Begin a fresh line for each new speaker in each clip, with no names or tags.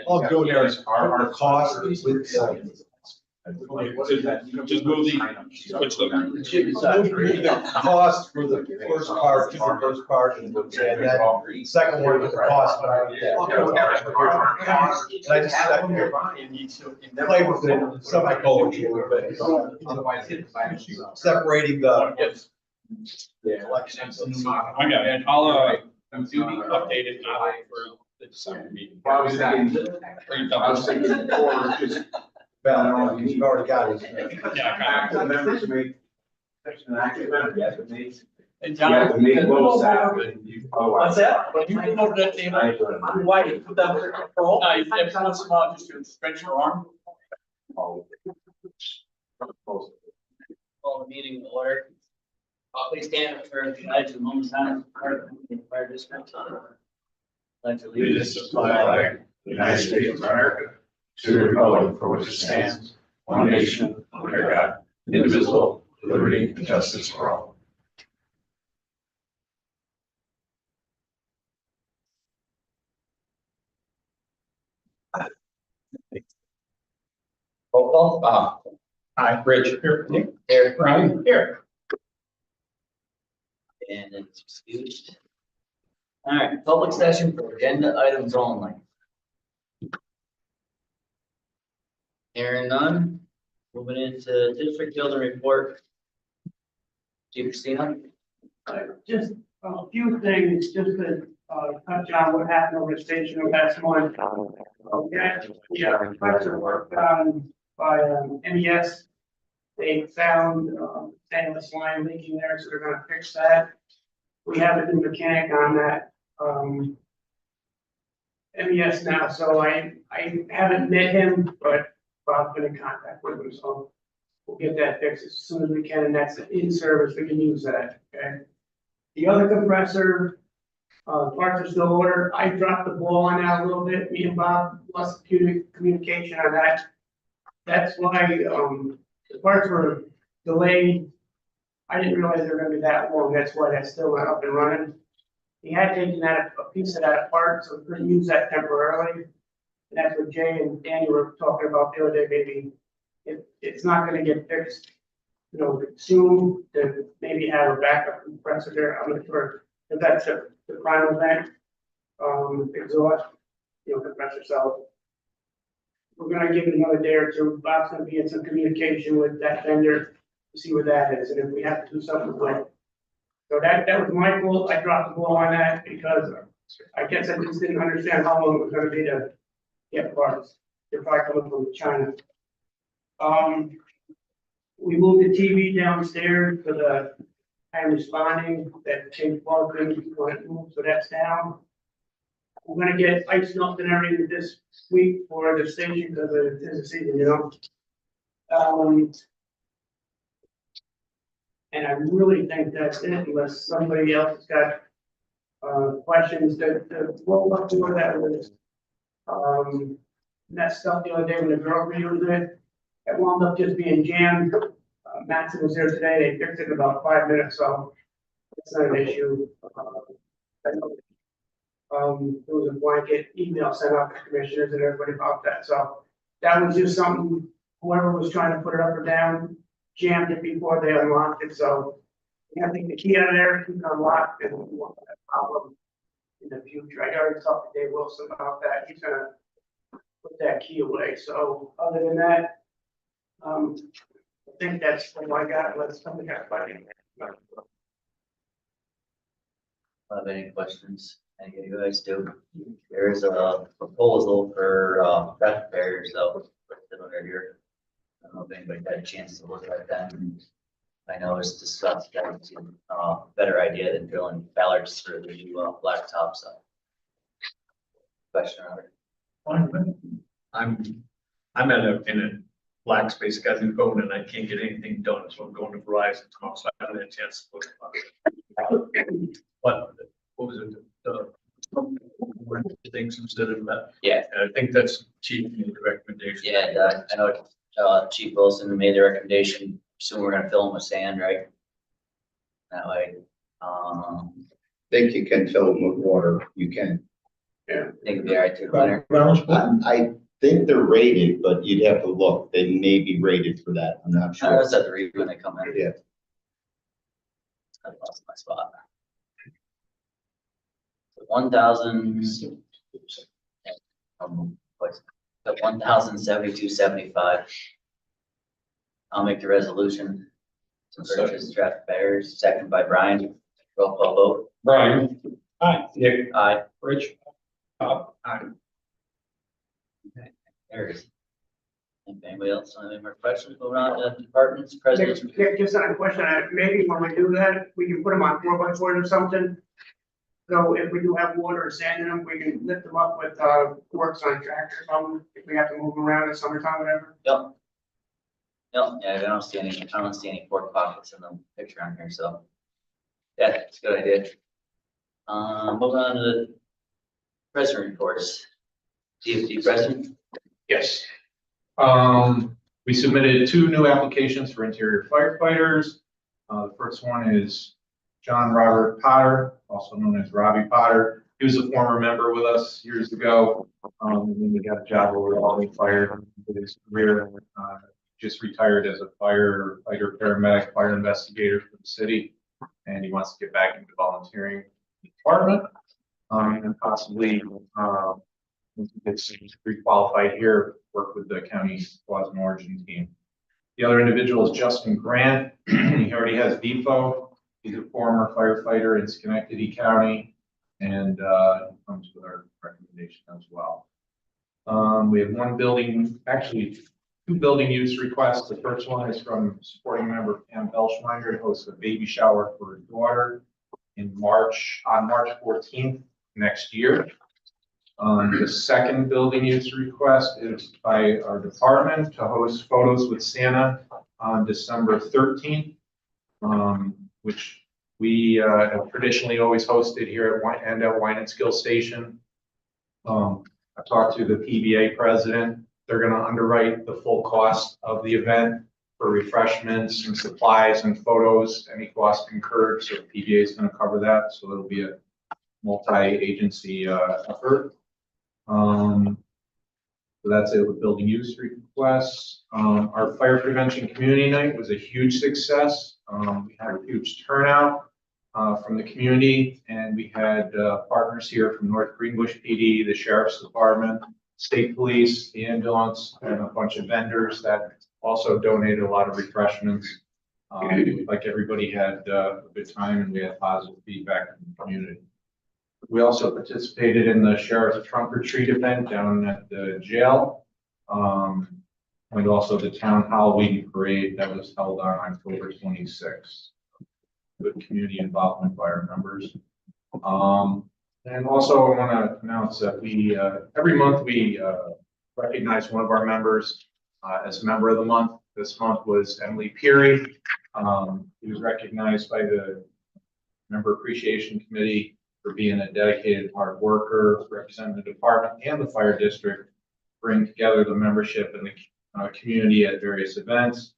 I'll go there as our cost with
Just move the, switch them.
the cost for the first part to the first part, and then second one with the cost. And I just play with it semi-color, separating the elections.
I got it. I'll, update it now for the December meeting.
I was thinking, or just.
Well, you've already got it.
Yeah, kind
Members make.
And
You have to make both sides.
What's that? When you get over that table, why you put that under control?
if once in a while, just to stretch your arm.
Call the meeting to order. Please stand for the pledge of the moment silence for the fire district. Pledge allegiance to the flag
of the United States of America, to the republic for which it stands, one nation, under God, indivisible, with liberty and justice for all.
Roll call.
Hi, Rich. Here.
Here.
Ryan, here.
And it's excused. All right, public session for agenda items only. Hearing none, moving into district building report. Chief Christina?
Just a few things, just to touch on what happened over the station last month. Okay, yeah, pressure work by MES. They found stainless line leaking there, so they're gonna fix that. We have a new mechanic on that MES now, so I haven't met him, but Bob's been in contact with him, so we'll get that fixed as soon as we can, and that's in service, we can use that, okay? The other compressor, parts are still ordered. I dropped the ball on that a little bit. Me and Bob lost communication on that. That's why, the parts were delayed. I didn't realize they were gonna be that long. That's why that's still not up and running. He had taken that, a piece of that apart, so we couldn't use that temporarily. And that's what Jay and Danny were talking about the other day, maybe it's not gonna get fixed, you know, soon, to maybe have a backup compressor there. I'm not sure if that's the primal tank, exhaust, you know, compressor. So we're gonna give it another day or two. Bob's gonna be in some communication with that vendor to see what that is, and if we have to do something with it. So that was my fault. I dropped the ball on that because I guess I just didn't understand how long it was gonna be to get parts. They're probably coming from China. We moved the TV downstairs for the time responding that changed ball couldn't move, so that's down. We're gonna get ice melt and everything this week for the station because it is the season, you know. And I really think that's it, unless somebody else has got questions. The roll up door that was messed up the other day when the girl reused it, it wound up just being jammed. Matson was there today. They fixed it in about 5 minutes, so it's not an issue. There was a blanket email sent out to commissioners and everybody about that. So that was just something, whoever was trying to put it up or down, jammed it before they unlocked it. So I think the key out of there, keep it unlocked, and we won't have a problem in the future. I already talked to Dave Wilson about that. He's gonna put that key away. So other than that, I think that's all I got. Let's come to fighting.
Have any questions? Any of you guys do? There's a proposal for traffic barriers though, similar here. I don't know if anybody had a chance to look at that. I know it's discussed that it's a better idea than drilling ballards through the new blacktop. So, question on it.
I'm in a black space, got new phone and I can't get anything done, so I'm going to Verizon tomorrow, so I haven't had a chance to look at it. What was it? Things instead of that.
Yeah.
And I think that's chief made the recommendation.
Yeah, I know Chief Wilson made the recommendation. Soon we're gonna fill them with sand, right? That way,
Think you can fill them with water, you can.
Yeah.
think it'd be all right to winter.
I think they're rated, but you'd have to look. They may be rated for that. I'm not
I
sure.
was at the read when they come in.
Yeah.
I lost my spot. 1,000. 1,072.75. I'll make the resolution to purchase traffic barriers, second by Brian. Roll call vote.
Brian. Hi. Nick.
Aye.
Rich. Bob. Aye.
Carries. Anybody else have any more questions? Moving on to departments, presidents.
Nick, just on a question, maybe when we do that, we can put them on 4x4 or something. So if we do have water or sand in them, we can lift them up with, works on tractors, if we have to move them around in summertime, whatever.
Yep. Yep, yeah, I don't see any pork pockets in the picture on here, so. Yeah, it's a good idea. Moving on to the president reports. DFD president.
Yes. We submitted 2 new applications for interior firefighters. The first one is John Robert Potter, also known as Robbie Potter. He was a former member with us years ago. And then he got a job over at Albany Fire with his career. Just retired as a firefighter, paramedic, fire investigator for the city. And he wants to get back into volunteering in the department. And possibly, once he gets pre-qualified here, work with the county cause and origin team. The other individual is Justin Grant. He already has VFO. He's a former firefighter in Schenectady County, and comes with our recommendation as well. We have 2 building use requests. The first one is from supporting member Pam Belschmeyer to host a baby shower for her daughter on March 14th next year. The second building use request is by our department to host photos with Santa on December 13th. Which we have traditionally always hosted here at Wine and Skill Station. I talked to the PBA president. They're going to underwrite the full cost of the event for refreshments and supplies and photos, any cost incurred. So PBA is going to cover that. So it'll be a multi-agency effort. So that's it with building use requests. Our fire prevention community night was a huge success. We had a huge turnout from the community, and we had partners here from North Greenbush PD, the Sheriff's Department, State Police, the ambulance, and a bunch of vendors that also donated a lot of refreshments. Like everybody had a good time, and we had positive feedback from the community. We also participated in the Sheriff's Trunk or Treat event down at the jail. And also the town Halloween parade that was held on October 26th. Good community involvement by our members. And also I want to announce that we, every month we recognize one of our members as member of the month. This month was Emily Peary. He was recognized by the Member Appreciation Committee for being a dedicated hard worker, representing the department and the fire district, bring together the membership and the community at various events.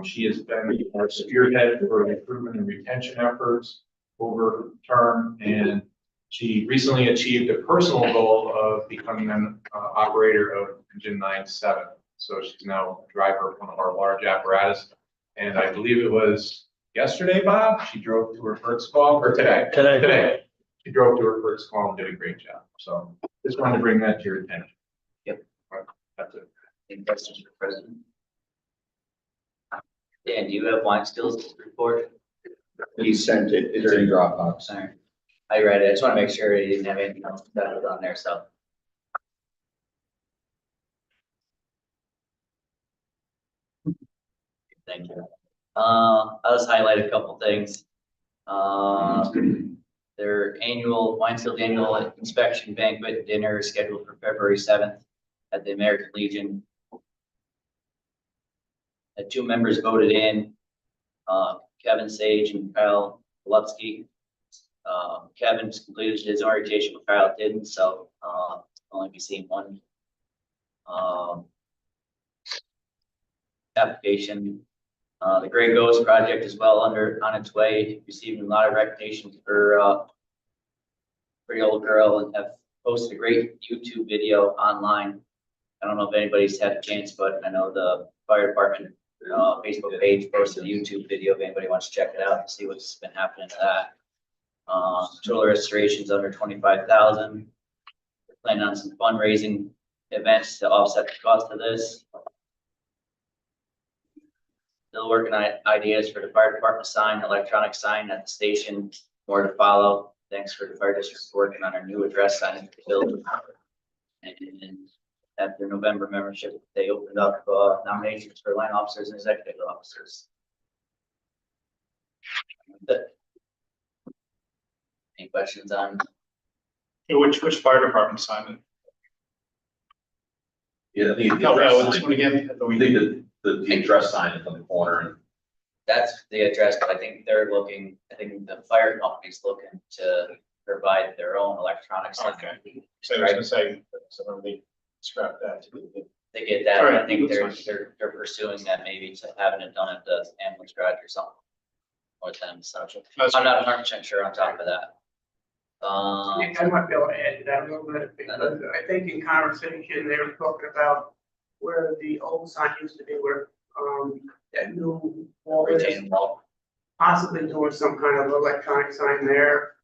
She has been our spearhead for recruitment and retention efforts over her term, and she recently achieved a personal goal of becoming an operator of Engine 97. So she's now a driver of one of our large apparatus. And I believe it was yesterday, Bob, she drove to her first call, or today. Today. She drove to her first call and did a great job. So just wanted to bring that to your attention.
Yep.
That's it.
Any questions for President? Dan, do you have wine skills report?
He sent it. It's in Dropbox.
Sorry. I read it. I just want to make sure you didn't have anything else that was on there, so. Thank you. I'll just highlight a couple things. Their annual, Winefield annual inspection banquet dinner is scheduled for February 7th at the American Legion. The 2 members voted in, Kevin Sage and Kyle Lupsky. Kevin's completed his orientation, but Kyle didn't, so only be seeing 1 application. The Gray Ghost project is well on its way, receiving a lot of recognition for Pretty Old Girl and posted a great YouTube video online. I don't know if anybody's had a chance, but I know the fire department, Facebook page posted a YouTube video if anybody wants to check it out and see what's been happening to that. Total restoration's under 25,000. We're planning on some fundraising events to offset the cost of this. Still working on ideas for the fire department sign, electronic sign at the station, more to follow. Thanks for the fire district for working on our new address sign at the building. And at their November membership, they opened up nominations for line officers and executive officers. Any questions on?
Which fire department signed it?
Yeah, I think.
No, no, this one again.
We think that the address sign is on the corner and
That's the address, but I think they're looking, I think the fire company's looking to provide their own electronic sign.
Okay. So I was gonna say, so they scrap that.
They get that,
All
and
right,
I think
that's
they're pursuing that maybe to having it done at the ambulance garage or something. With them, so
That's
I'm not 100% sure on top of that.
Nick, I might be able to add to that a little bit, because I think in conversation, they were talking about where the old sign used to be, where, that new wall is,
Retaining wall.
possibly doing some kind of electronic sign there,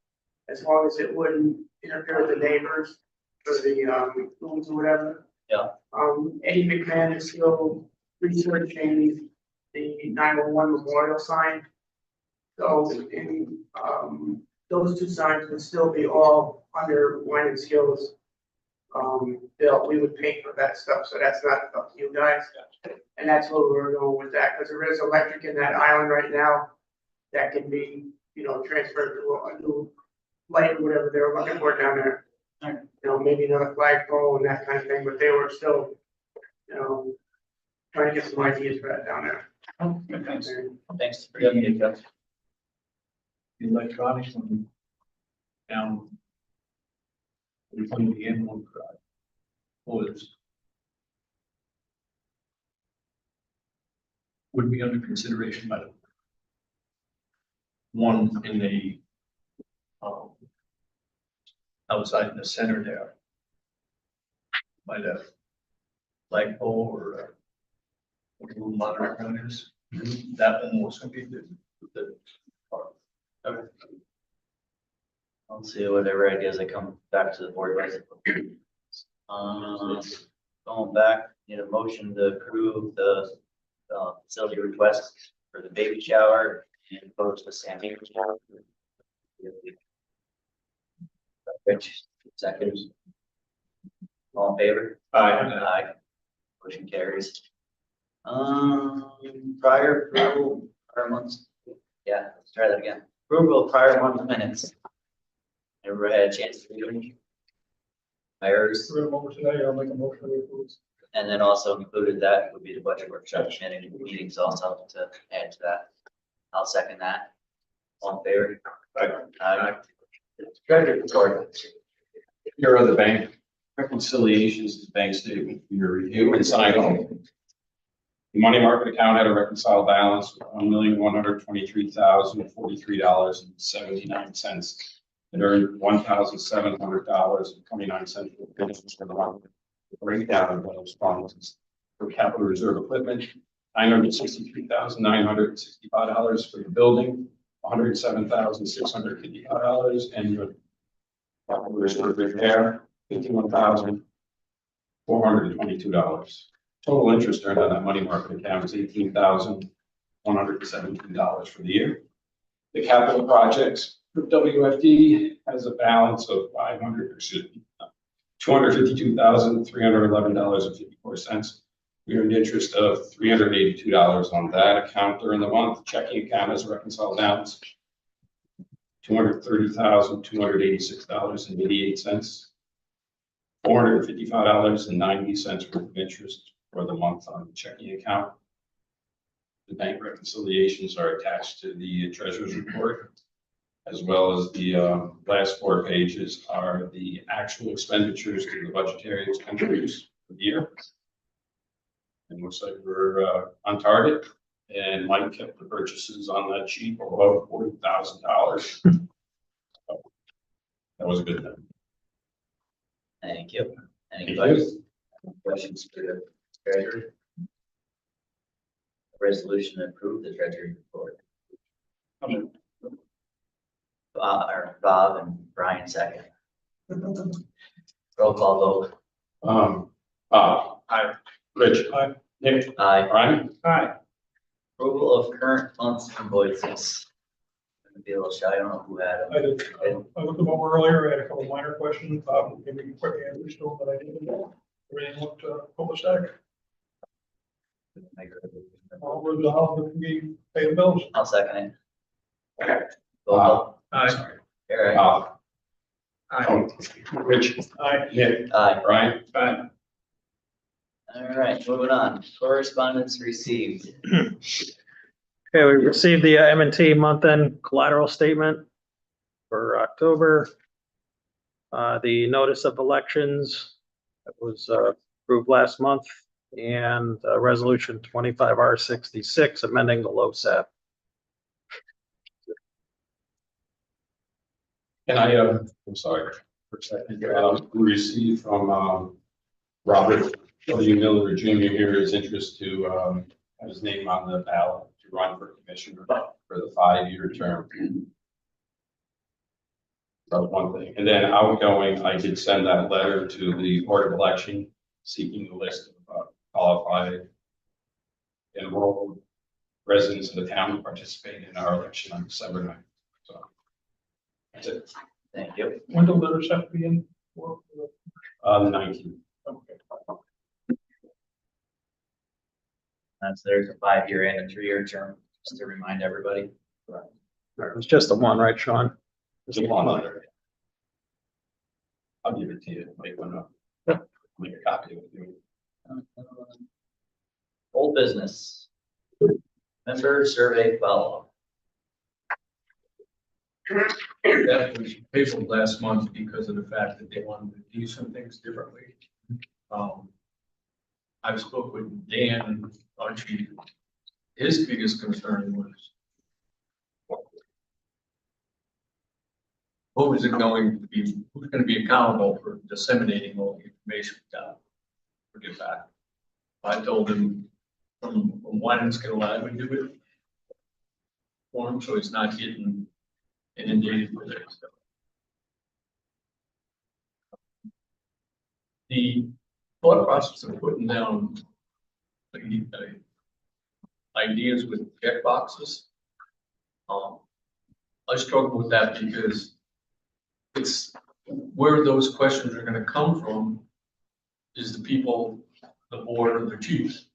as long as it wouldn't interfere with the neighbors or the, rooms or whatever.
Yeah.
Eddie McMahon is still researching the 911 memorial sign. So in, those two signs would still be all under wine and skills. Bill, we would pay for that stuff, so that's not up to you guys. And that's where we're going with that, because there is electric in that island right now that can be, transferred to a new light or whatever they're looking for down there. Maybe another flagpole and that kind of thing, but they were still, trying to get some ideas for that down there.
Thanks for giving me a cut.
The electronics on down. We find the animal cry. Was. Would be under consideration by the. One in the. Outside in the center there. Might have. Flagpole or. What little monitor on is. That one was gonna be the.
Okay. I'll see whatever ideas I come back to the board with. Going back, need a motion to approve the facility request for the baby shower and post the Sammy. Rich, seconds. All in favor? Aye. Motion carries. Prior approval, prior months. Yeah, let's try that again. Approval of prior month minutes. Everybody had a chance to read them? Mayor's,
I'll make a motion to approve.
and then also included that would be the budget workshop meetings also to add to that. I'll second that. All in favor? Aye.
Treasurer report. Here are the bank reconciliations, the bank statement for your review and sign off. The money market account had a reconciled balance of $1,123,043.79. It earned $1,700.29 for the month. The breakdown of those funds for capital reserve equipment, $963,965 for the building, $107,655, and your capital reserve repair, $51,422. Total interest earned on that money market account is $18,117 for the year. The capital projects for WFD has a balance of $252,311.54. We earned interest of $382 on that account during the month. Checking account has a reconciled balance, $230,286.88. $455.90 worth of interest for the month on the checking account. The bank reconciliations are attached to the treasurer's report, as well as the last 4 pages are the actual expenditures to the budgetary expenditures for the year. It looks like we're on target, and Mike kept the purchases on that sheet above $40,000. That was a good thing.
Thank you. Any
Thank
questions for the treasurer? Resolution to approve the treasury report. Bob and Brian second. Roll call vote.
Aye.
Rich.
Aye.
Nick.
Aye.
Brian.
Aye.
Approval of current month's invoices. I'm gonna be a little shy, I don't know who had them.
I did, I looked them over earlier, I had a couple minor questions, gave me a quick answer still, but I didn't know. Everything looked, copacetic. All resolved, we pay the bills.
I'll second it. Roll call.
Aye.
Eric.
Rich.
Aye.
Nick.
Aye.
Brian.
Aye.
All right, moving on. Correspondence received.
Okay, we received the M&T month-end collateral statement for October. The notice of elections that was approved last month, and resolution 25R66 amending the LoSAP.
And I'm sorry, for a second, we received from, Robert W. Miller Jr. here his interest to, have his name on the ballot to run for commissioner for the 5-year term. That was one thing. And then outgoing, I did send that letter to the Board of Election seeking the list of qualified enrolled residents of the town to participate in our election on December 9th. So that's it.
Thank you.
When do letters have to be in? For?
The 19th.
Okay.
There's a 5-year and a 3-year term, just to remind everybody.
It was just the one, right, Sean?
There's a lot on there. I'll give it to you. Make one up. Make a copy of it.
Old business. Member survey follow-up.
That was tabled last month because of the fact that they wanted to do some things differently. I spoke with Dan, our chief. His biggest concern was who is it going to be, who's going to be accountable for disseminating all the information down or get back. I told him from one, it's going to allow him to do it for him, so he's not getting inundated with it. So the thought process of putting down ideas with check boxes. I struggle with that because it's where those questions are going to come from is the people, the board, or the chiefs.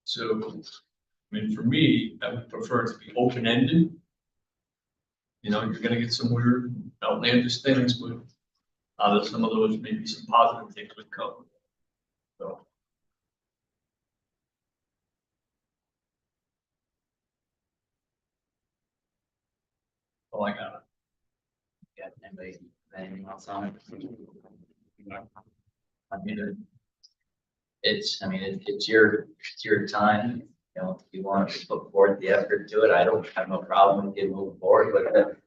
So, I mean, for me, I would prefer it to be open-ended. You know, you're going to get some weird, outlandish things, but out of some of those, maybe some positive things would come. So. Oh, I got it.
Got anybody, anything else on it? I mean, it's your time, you know, if you want to put forth the effort to it, I don't have no problem with getting moving forward, but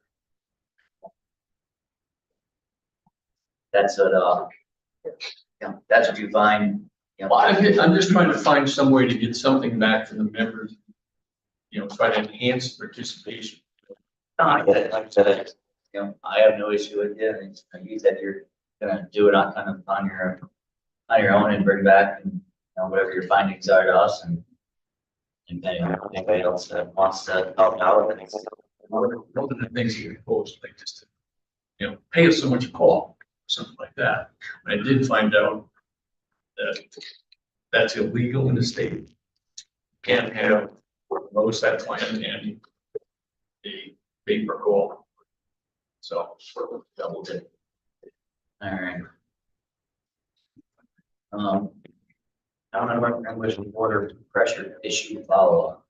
that's what, you know, that's what you find, you know.
Well, I'm just trying to find some way to get something back to the members, you know, try to enhance participation.
I get it, like I said, you know, I have no issue with it, and you said you're gonna do it on kind of on your own and bring back, and, you know, whatever your findings are to us, and anybody else that wants to help out, and
One of the things you proposed, like just to, you know, pay us so much a call, something like that. I did find out that that's illegal in the state. Can't have most that plan and a paper call. So double dip.
all right. I don't know, I'm wishing water pressure issue follow-up.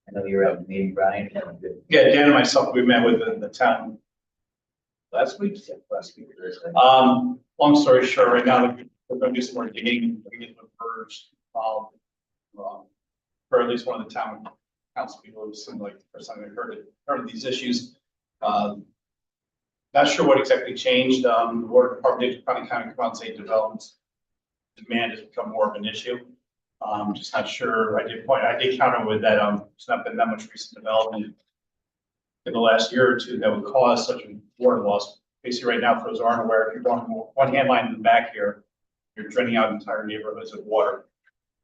I know you were at the meeting, Brian, and good.
Yeah, Dan and myself, we met with the town last week. Long story short, right now, we're gonna do some more digging, we get the birds, for at least one of the town council people, who seemed like the first time they heard of these issues. Not Not sure what exactly changed. The water department did kind of come out and say development demand has become more of an issue. Just not sure. I did counter with that. There's not been that much recent development in the last year or two that would cause such a water loss. Basically, right now, for those who aren't aware, if you're going one hand line in the back here, you're draining out entire neighborhoods of water.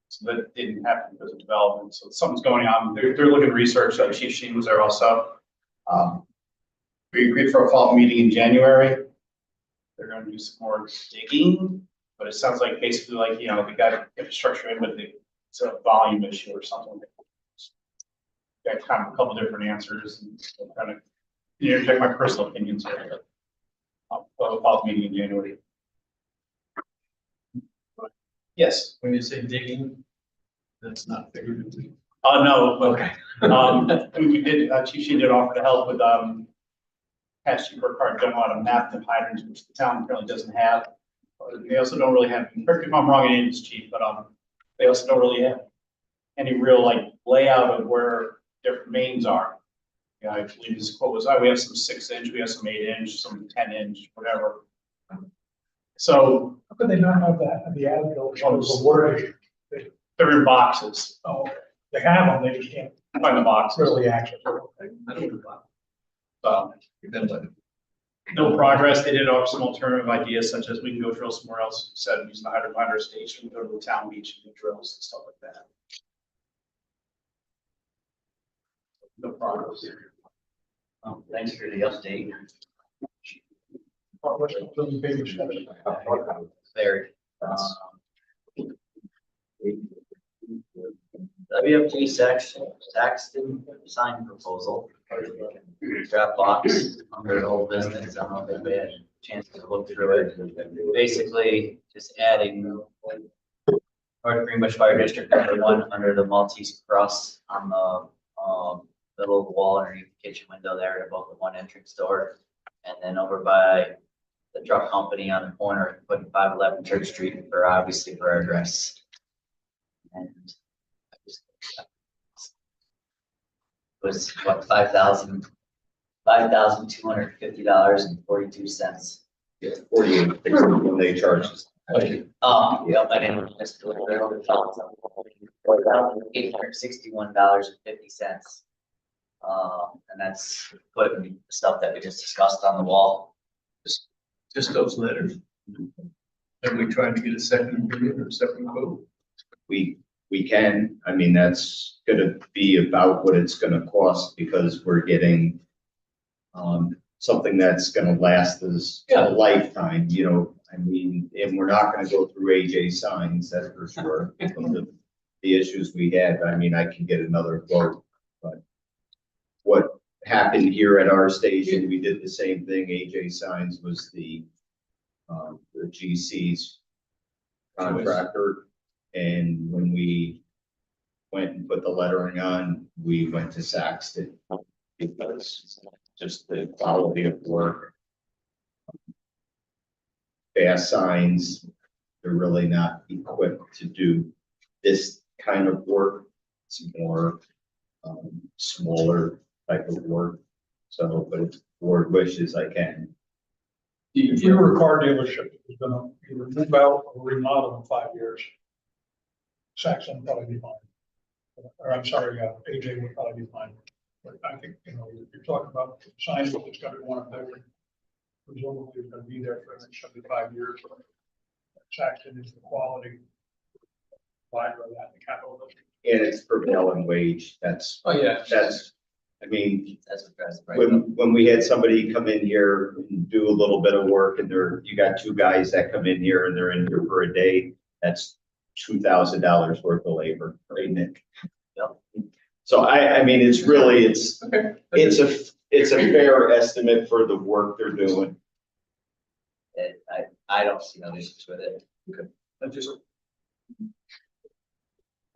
So that didn't happen because of development. So something's going on. They're looking at research. Chief Sheen was there also. We agreed for a follow-up meeting in January. They're going to do some more digging, but it sounds like basically like, you know, we got infrastructure in, but it's a volume issue or something. Got kind of a couple different answers and kind of, you know, check my personal opinions here. Follow-up meeting in January. Yes.
When you say digging, that's not figuratively.
Oh, no, but,
Okay.
we did, Chief Sheen did offer to help with, past chief work hard, done a lot of map and hydrants, which the town currently doesn't have. They also don't really have, correct me if I'm wrong, in this chief, but, they also don't really have any real like layout of where different mains are. Yeah, I believe his quote was, we have some 6-inch, we have some 8-inch, some 10-inch, whatever. So
How could they not have that in the as-built shows the water issue?
they're in boxes,
Oh, okay. They have them, they just can't
find the boxes.
really access it.
I don't know.
So
We've been like,
no progress. They did offer some alternative ideas such as we can go drill somewhere else, instead of using the hydro station, go to the town beach and do drills and stuff like that. No progress.
Thanks for the update.
Those baby steps.
Very. WFG section, Saxton sign proposal. Draft box under the whole business. I don't know if we had a chance to look through it. Basically, just adding North Greenbush Fire District #1 under the Maltese cross on the middle of the wall underneath the kitchen window there at about the one entrance door. And then over by the truck company on the corner, putting 511 Church Street for obviously for our address. And I just, it was what, $5,250.42.
Yeah, 48, when they charge us.
Yep, I didn't miss it. $861.50. And that's putting stuff that we just discussed on the wall.
just those letters. Are we trying to get a second opinion or second quote?
We can, I mean, that's gonna be about what it's gonna cost because we're getting something that's gonna last us a lifetime, you know, I mean, and we're not gonna go through AJ signs, that's for sure. Some of the issues we had, I mean, I can get another quote, but what happened here at our station, we did the same thing. AJ Signs was the GC's contractor. And when we went and put the lettering on, we went to Saxton because just the quality of work. Fast signs, they're really not equipped to do this kind of work. It's more smaller type of work. So, but if the board wishes, I can.
If you were a car dealership, that was gonna either move out or remodel in 5 years, Saxon would probably be fine. Or I'm sorry, AJ would probably be fine. But I think, you know, you're talking about signs, it's gonna be one of them. Presumably it's gonna be there for the next 75 years. Saxon is the quality provider of that in the capital district.
And it's prevailing wage. That's,
Oh, yeah.
I mean,
That's what drives the price up.
when we had somebody come in here and do a little bit of work and you got 2 guys that come in here and they're in here for a day, that's $2,000 worth of labor, right, Nick?
Yep.
So I mean, it's really,
Okay.
it's a fair estimate for the work they're doing.
I don't see no issues with it.
I just,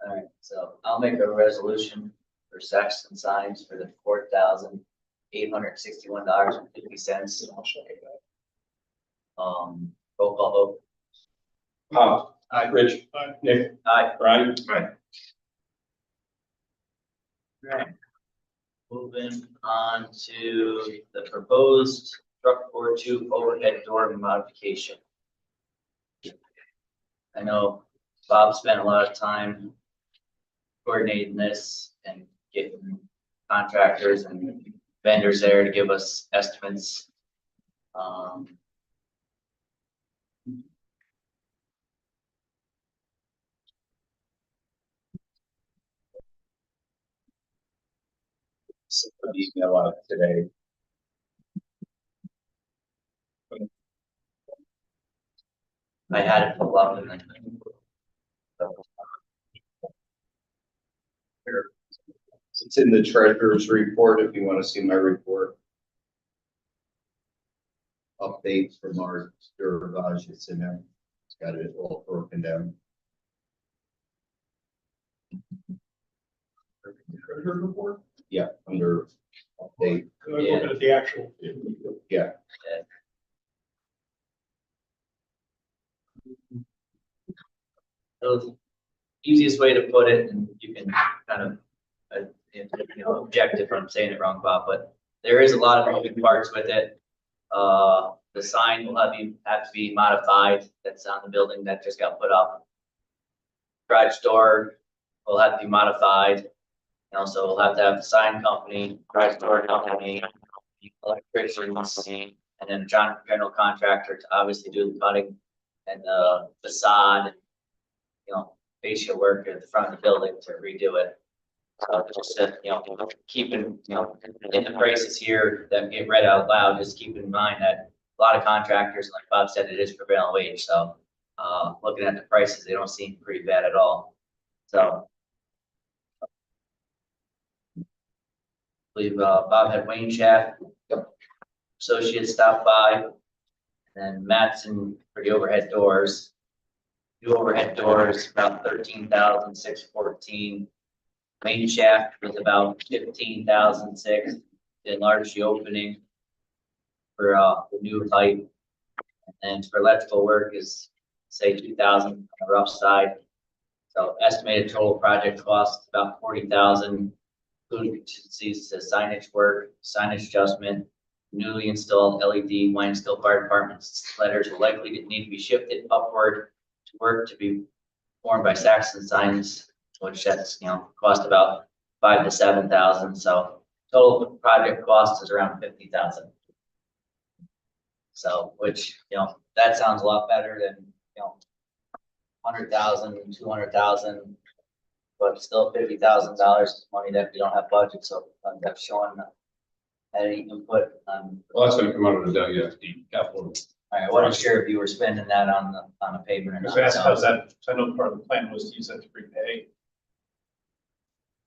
All right, so I'll make a resolution for Saxton signs for the $4,861.50. Roll call vote.
Rich, Nick,
Aye.
Brian.
Right. Moving on to the proposed truck or two overhead door modification. I know Bob spent a lot of time coordinating this and getting contractors and vendors there to give us estimates.
Sent an email out today.
I had it pull up and then.
It's in the treasurer's report if you want to see my report. Updates from our Durivage, it's in there. It's got it all broken down.
Treasurer report,
Yeah, under update.
I was looking at the actual.
Yeah.
The easiest way to put it, and you can kind of, object if I'm saying it wrong, Bob, but there is a lot of moving parts with it. The sign will have to be modified. That's on the building that just got put up. Garage door will have to be modified. And also we'll have to have the sign company, garage door company, electricians, and then general contractor to obviously do the cutting and the facade, facial work at the front of the building to redo it. So just, keeping, in the prices here that get read out loud, just keep in mind that a lot of contractors, like Bob said, it is prevailing wage. So, looking at the prices, they don't seem pretty bad at all. So. I believe, Bob had Wayne Shaft, associates stop by, and Mattson for the overhead doors. New overhead doors, about 13,614. Main shaft was about 15,006. Enlarge the opening for the new pipe. And for electrical work is say 2,000 on the rough side. So estimated total project cost about 40,000, including contingencies to signage work, signage adjustment, newly installed LED wine still fire departments letters will likely need to be shifted upward to work to be formed by Saxon Signs, which that's, cost about 5,000 to 7,000. So total project cost is around 50,000. So, which, that sounds a lot better than, 100,000, 200,000, but still $50,000 money that we don't have budget. So I'm just showing any input on.
Well, that's gonna come out of the WFD capital.
I wasn't sure if you were spending that on a pavement or
Because
not.
I asked, how's that, so I know part of the plan was to use that to prepay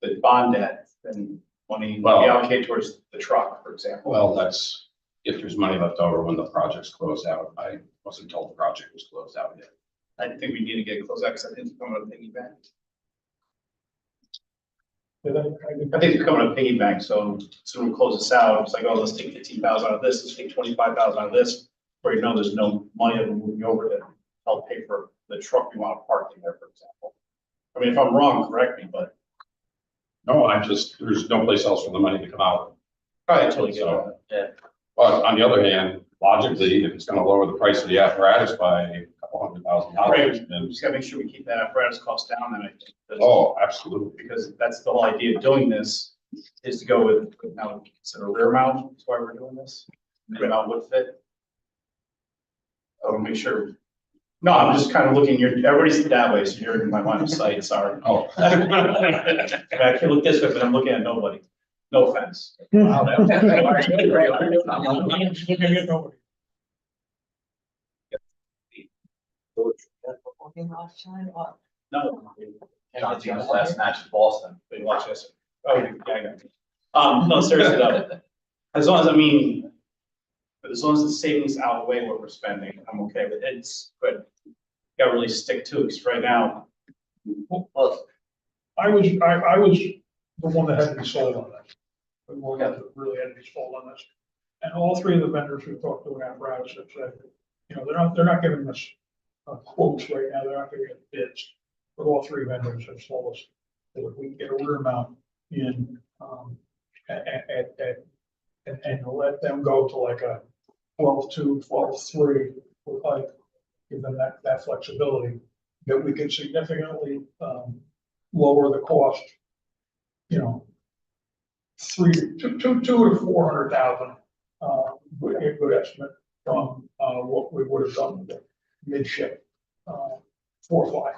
the bond debt and money be
Well-
allocated towards the truck, for example.
Well, that's if there's money left over when the project's closed out. I wasn't told the project was closed out yet.
I think we need to get it closed out because I think it's coming to piggy bank. I think it's coming to piggy bank, so soon we close this out, it's like, oh, let's take 15,000 out of this, let's take 25,000 out of this, where there's no money ever moving over to help pay for the truck you want to park in there, for example. I mean, if I'm wrong, correct me, but.
No, there's no place else for the money to come out.
I totally get
So,
it.
but on the other hand, logically, if it's gonna lower the price of the apparatus by a couple $100,000, then,
Just gotta make sure we keep that apparatus cost down, and I think.
oh, absolutely.
Because that's the whole idea of doing this, is to go with, now we consider rear mount, that's why we're doing this. Rear mount would fit. I want to make sure. No, I'm just kind of looking, everybody's that way, so you're in my line of sight, sorry.
Oh.
I can look this way, but I'm looking at nobody. No offense.
Wow.
No.
John Cena's last match in Boston.
But you watch this. Oh, yeah, I got it. No, seriously though, as long as, as long as the savings outweigh what we're spending, I'm okay with it. But gotta really stick to it, because right now,
Well,
I was the one that had to be sold on this. The one that really had to be sold on this. And all three of the vendors we talked to in apparatus have said, they're not giving us quotes right now, they're not gonna get bids. But all three vendors have told us that if we can get a rear mount in, and let them go to like a 12.2, 12.3, would like, give them that flexibility, that we can significantly, lower the cost, you know, 200,000 to 400,000, a good estimate from, what we would have done with the midship, 4-fly.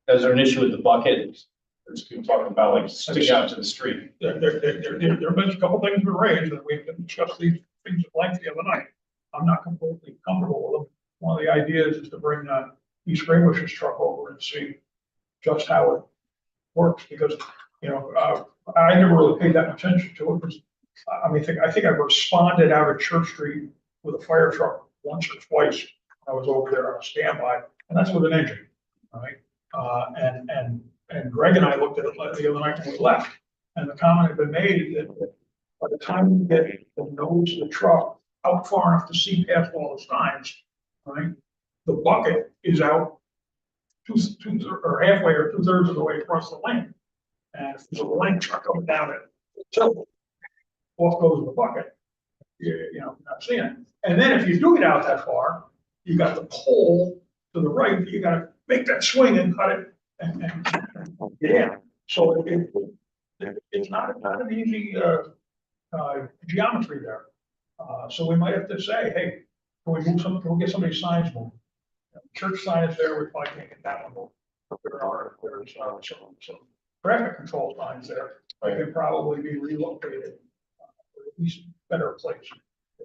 Is there an issue with the bucket? There's people talking about like sticking out to the street.
There have been a couple things been raised, and we've discussed these things at length the other night. I'm not completely comfortable with them. One of the ideas is to bring East Greenwish's truck over and see just how it works, because, you know, I never really paid that much attention to it, because, I mean, I think I've responded out of Church Street with a fire truck once or twice. I was over there on a standby, and that's with an engine, right? And Greg and I looked at it the other night when we left, and the comment had been made that by the time you get the nose of the truck out far enough to see past all the signs, right, the bucket is out or halfway or 2/3 of the way across the lane. And if there's a lane truck going down it, so off goes the bucket. You know, not seeing it. And then if you do get out that far, you got the pole to the right, you gotta make that swing and cut it and get in. So it's not an easy, geometry there. So we might have to say, hey, can we get somebody's signs moved? Church sign is there, we probably can't get that one moved. There's some traffic control signs there, they can probably be relocated, or at least better place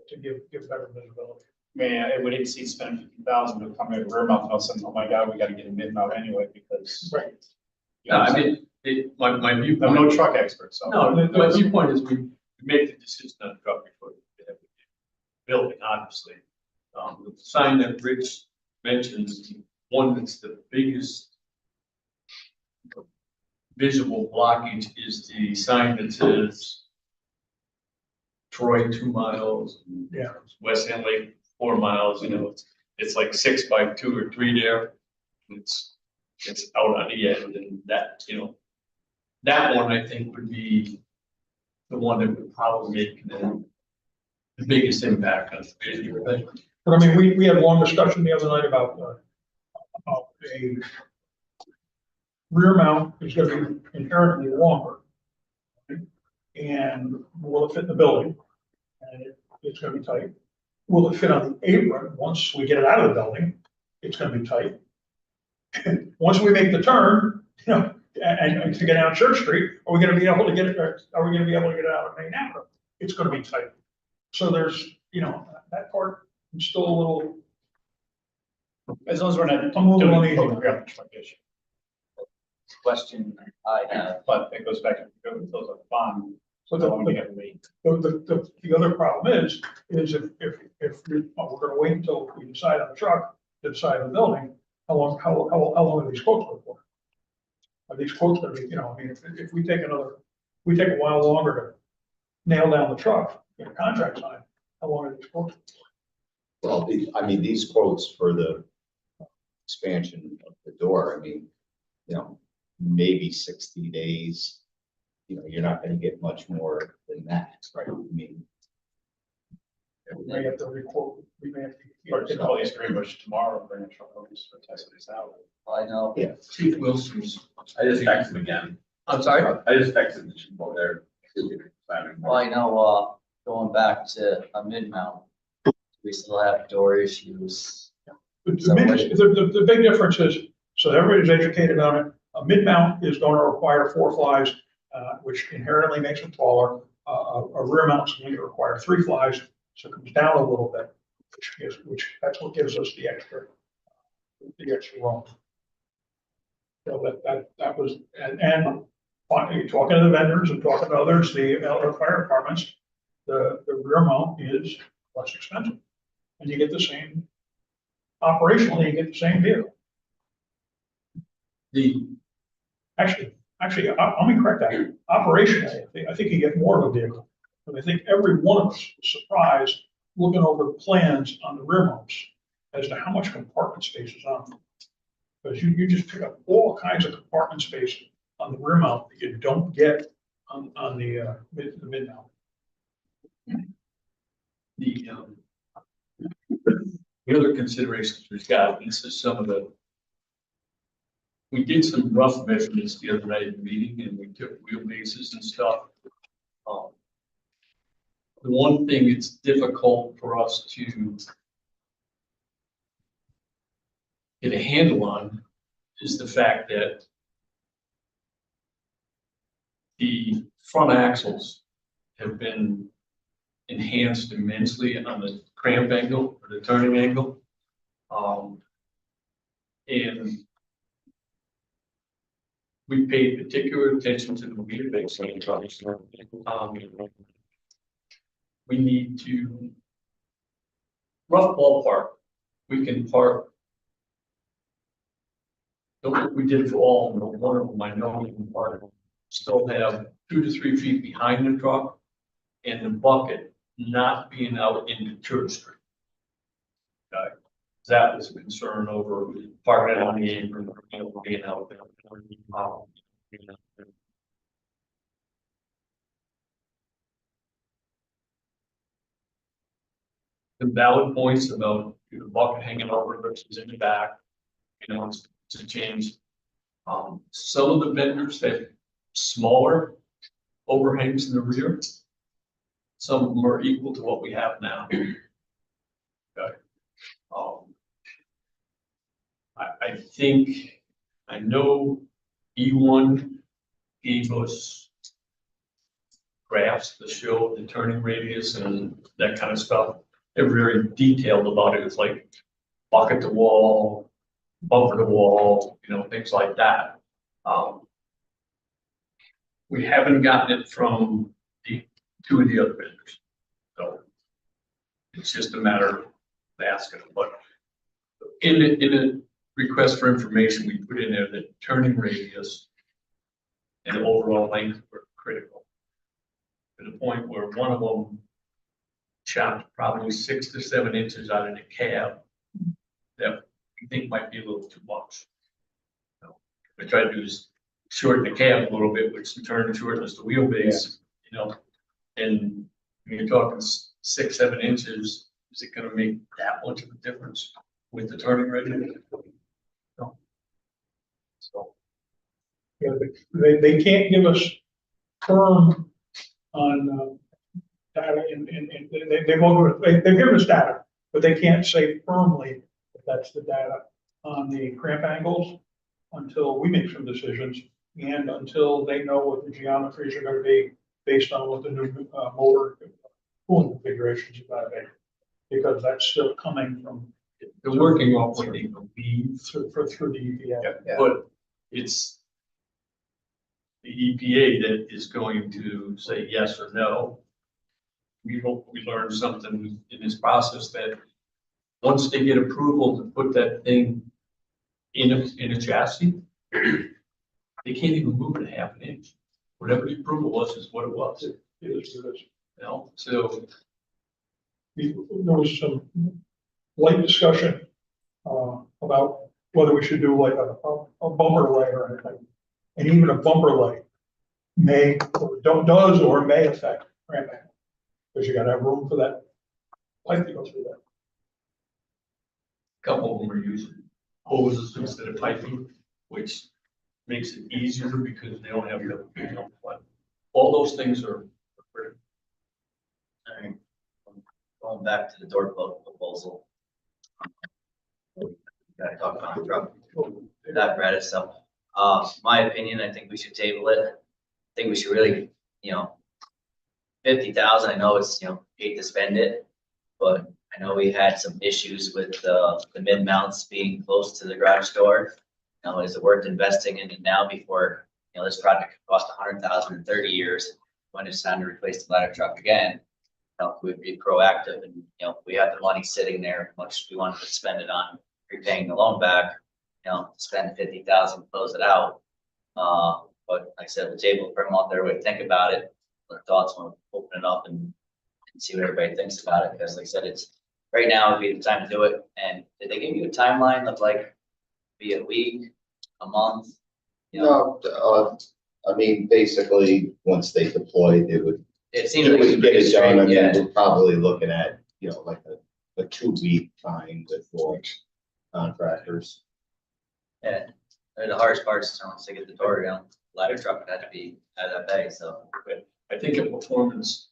to give better visibility.
Man, it would exceed spending 50,000 to come in rear mount, and all of a sudden, oh my God, we gotta get a mid mount anyway, because.
Right.
You know,
I mean, my
I'm
viewpoint.
no truck expert, so.
No, my viewpoint is we make the decision on the truck before we have the building, obviously. The sign that Rich mentions, one that's the biggest visual blockage is the sign that says Troy 2 miles.
Yeah.
West End Lake 4 miles, you know, it's like 6 by 2 or 3 there. It's out on the end, and that, you know, that one I think would be the one that would probably make the biggest impact on the visual thing.
But I mean, we had a long discussion the other night about a rear mount is gonna be inherently longer. And will it fit in the building? And it's gonna be tight. Will it fit on the apron? Once we get it out of the building, it's gonna be tight. Once we make the turn, you know, and to get down Church Street, are we gonna be able to get it, are we gonna be able to get it out of Main Avenue? It's gonna be tight. So there's, you know, that part is still a little.
As long as we're not
I'm moving on
doing
easy.
the truck issue.
Question I have,
But it goes back to those are bond,
So
so long we have to wait.
the other problem is if we're gonna wait until we decide on the truck, to decide on the building, how long are these quotes good for? Are these quotes gonna be, you know, I mean, if we take a while longer to nail down the truck, get a contract signed, how long are these quotes?
Well, these quotes for the expansion of the door, I mean, you know, maybe 60 days. You know, you're not gonna get much more than that, right? I mean.
We may have to requote, we may have to.
Or just call East Greenwich tomorrow, and bring a truck over to test this out.
I know,
Yeah.
Chief Wilson's.
I just texted him again.
I'm sorry?
I just texted the chief over there.
well, I know, going back to a mid-mount, we still have door issues.
The big difference is, so everybody's educated on it, a mid-mount is going to require 4 flies, which inherently makes it taller. A rear mount is going to require 3 flies, so it comes down a little bit, which that's what gives us the extra room. So that was, and finally, talking to the vendors and talking to others, the other fire departments, the rear mount is less expensive. And you get the same, operationally, you get the same vehicle. Actually, let me correct that. Operationally, I think you get more of a vehicle. But I think every one of us was surprised looking over the plans on the rear mounts as to how much compartment space is on them. Because you just pick up all kinds of compartment space on the rear mount that you don't get on the mid mount.
The other considerations we've got, this is some of the, we did some rough measurements the other night in the meeting, and we took wheelbases and stuff. The one thing it's difficult for us to get a handle on is the fact that the front axles have been enhanced immensely on the cramp angle or the turning angle. And we paid particular attention to the wheelbase. We need to, rough ballpark, we can park. Don't we did for all, but one of them I know we can park, still have 2 to 3 feet behind the truck and the bucket not being out into Church Street. Okay, that was a concern over parking it on the apron, being out there. The valid points about the bucket hanging over versus in the back, it's a change. Some of the vendors have smaller overhangs in the rear. Some of them are equal to what we have now. Okay. I think, I know E1 gave us graphs to show the turning radius and that kind of stuff. They're very detailed about it. It's like bucket to wall, bumper to wall, things like that. We haven't gotten it from the 2 of the other vendors. So it's just a matter of asking them. But in a request for information, we put in there that turning radius and overall length were critical. To the point where one of them chopped probably 6 to 7 inches out of the cab that we think might be a little too much. What I try to do is shorten the cab a little bit, which in turn shortens the wheelbase, and when you're talking 6, 7 inches, is it gonna make that much of a difference with the turning radius? No. So,
Yeah, they can't give us firm on, data they've given us data, but they can't say firmly that that's the data on the cramp angles until we make some decisions and until they know what the geometries are gonna be based on what the new motor cooling configurations are gonna be. Because that's still coming from.
they're working off what they believe,
Through the EPA.
but it's the EPA that is going to say yes or no. We hope we learn something in this process that once they get approval to put that thing in a chassis, they can't even move it 1/2 inch. Whatever the approval was is what it was. So
There was some light discussion about whether we should do like a bumper light or anything. And even a bumper light may, does or may affect cramp angle. Because you gotta have room for that light to go through that.
a couple of them are using hoses instead of piping, which makes it easier because they don't have the, all those things are pretty.
All right. Going back to the door proposal. Gotta talk about the truck. That read it, so, my opinion, I think we should table it. I think we should really, 50,000, I know it's, hate to spend it, but I know we had some issues with, the mid mounts being close to the garage door. Is it worth investing in it now before, this project could cost 100,000 in 30 years when it's time to replace the ladder truck again? We'd be proactive and, we have the money sitting there, much we wanted to spend it on repaying the loan back, spend 50,000, close it out. But like I said, the table, bring them out there, we think about it, their thoughts, want to open it up and see what everybody thinks about it. Because like I said, it's right now would be the time to do it. And did they give you a timeline of like, be a week, a month?
No, I mean, basically, once they deploy, they would
It seems like
get it done, and then
yeah.
we're probably looking at, like the a 2-week time with all contractors.
Yeah, and the hardest part is once they get the door down, ladder truck would have to be out of that bay, so.
I think a performance.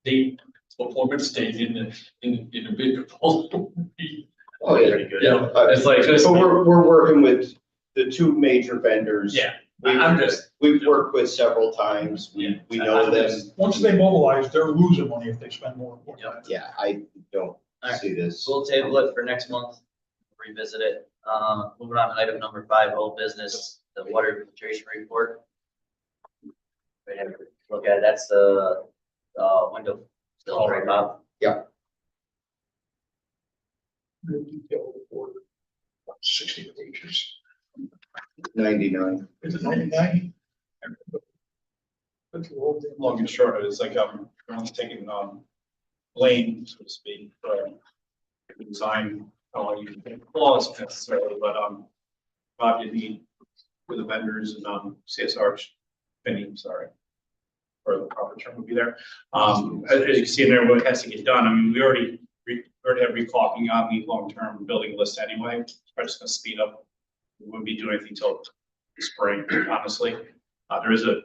The performance stage in a big proposal. would be
Oh, yeah.
pretty good. Yeah, it's like just.
So we're working with the 2 major vendors.
Yeah,
We've-
I'm just.
We've worked with several times. We know
I'm
them.
just-
Once they mobilize, they're losing money if they spend more.
Yep.
Yeah, I don't
Alright.
see this.
So we'll table it for next month, revisit it. Moving on to item number 5, old business, the water filtration report. We have to look at, it. That's the, window still, right, Bob?
Real detailed report. About 60 pages.
99.
Is it 99? That's a little bit
Long and short of it, it's like, I'm taking, blame, so to speak, for the design, how long you can flaws necessarily, but, Bob, you need with the vendors and, CSR, Benny, sorry. Or the proper term would be there. As you can see in there, what has to get done, I mean, we already have reclocking on the long-term building list anyway. It's probably just gonna speed up. We wouldn't be doing anything till the spring, honestly. There is a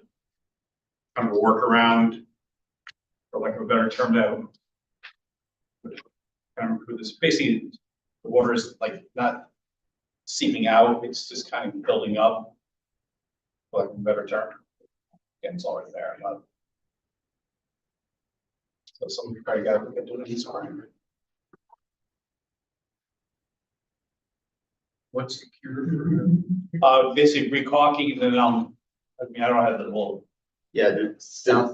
kind of a workaround, for lack of a better term, to kind of improve this. Basically, the water is like not seeping out, it's just kind of building up, for lack of a better term. Again, it's already there, but. So somebody probably got to look at doing it this spring.
What's the cure?
Basically reclocking and then, I mean, I don't have the whole
Yeah,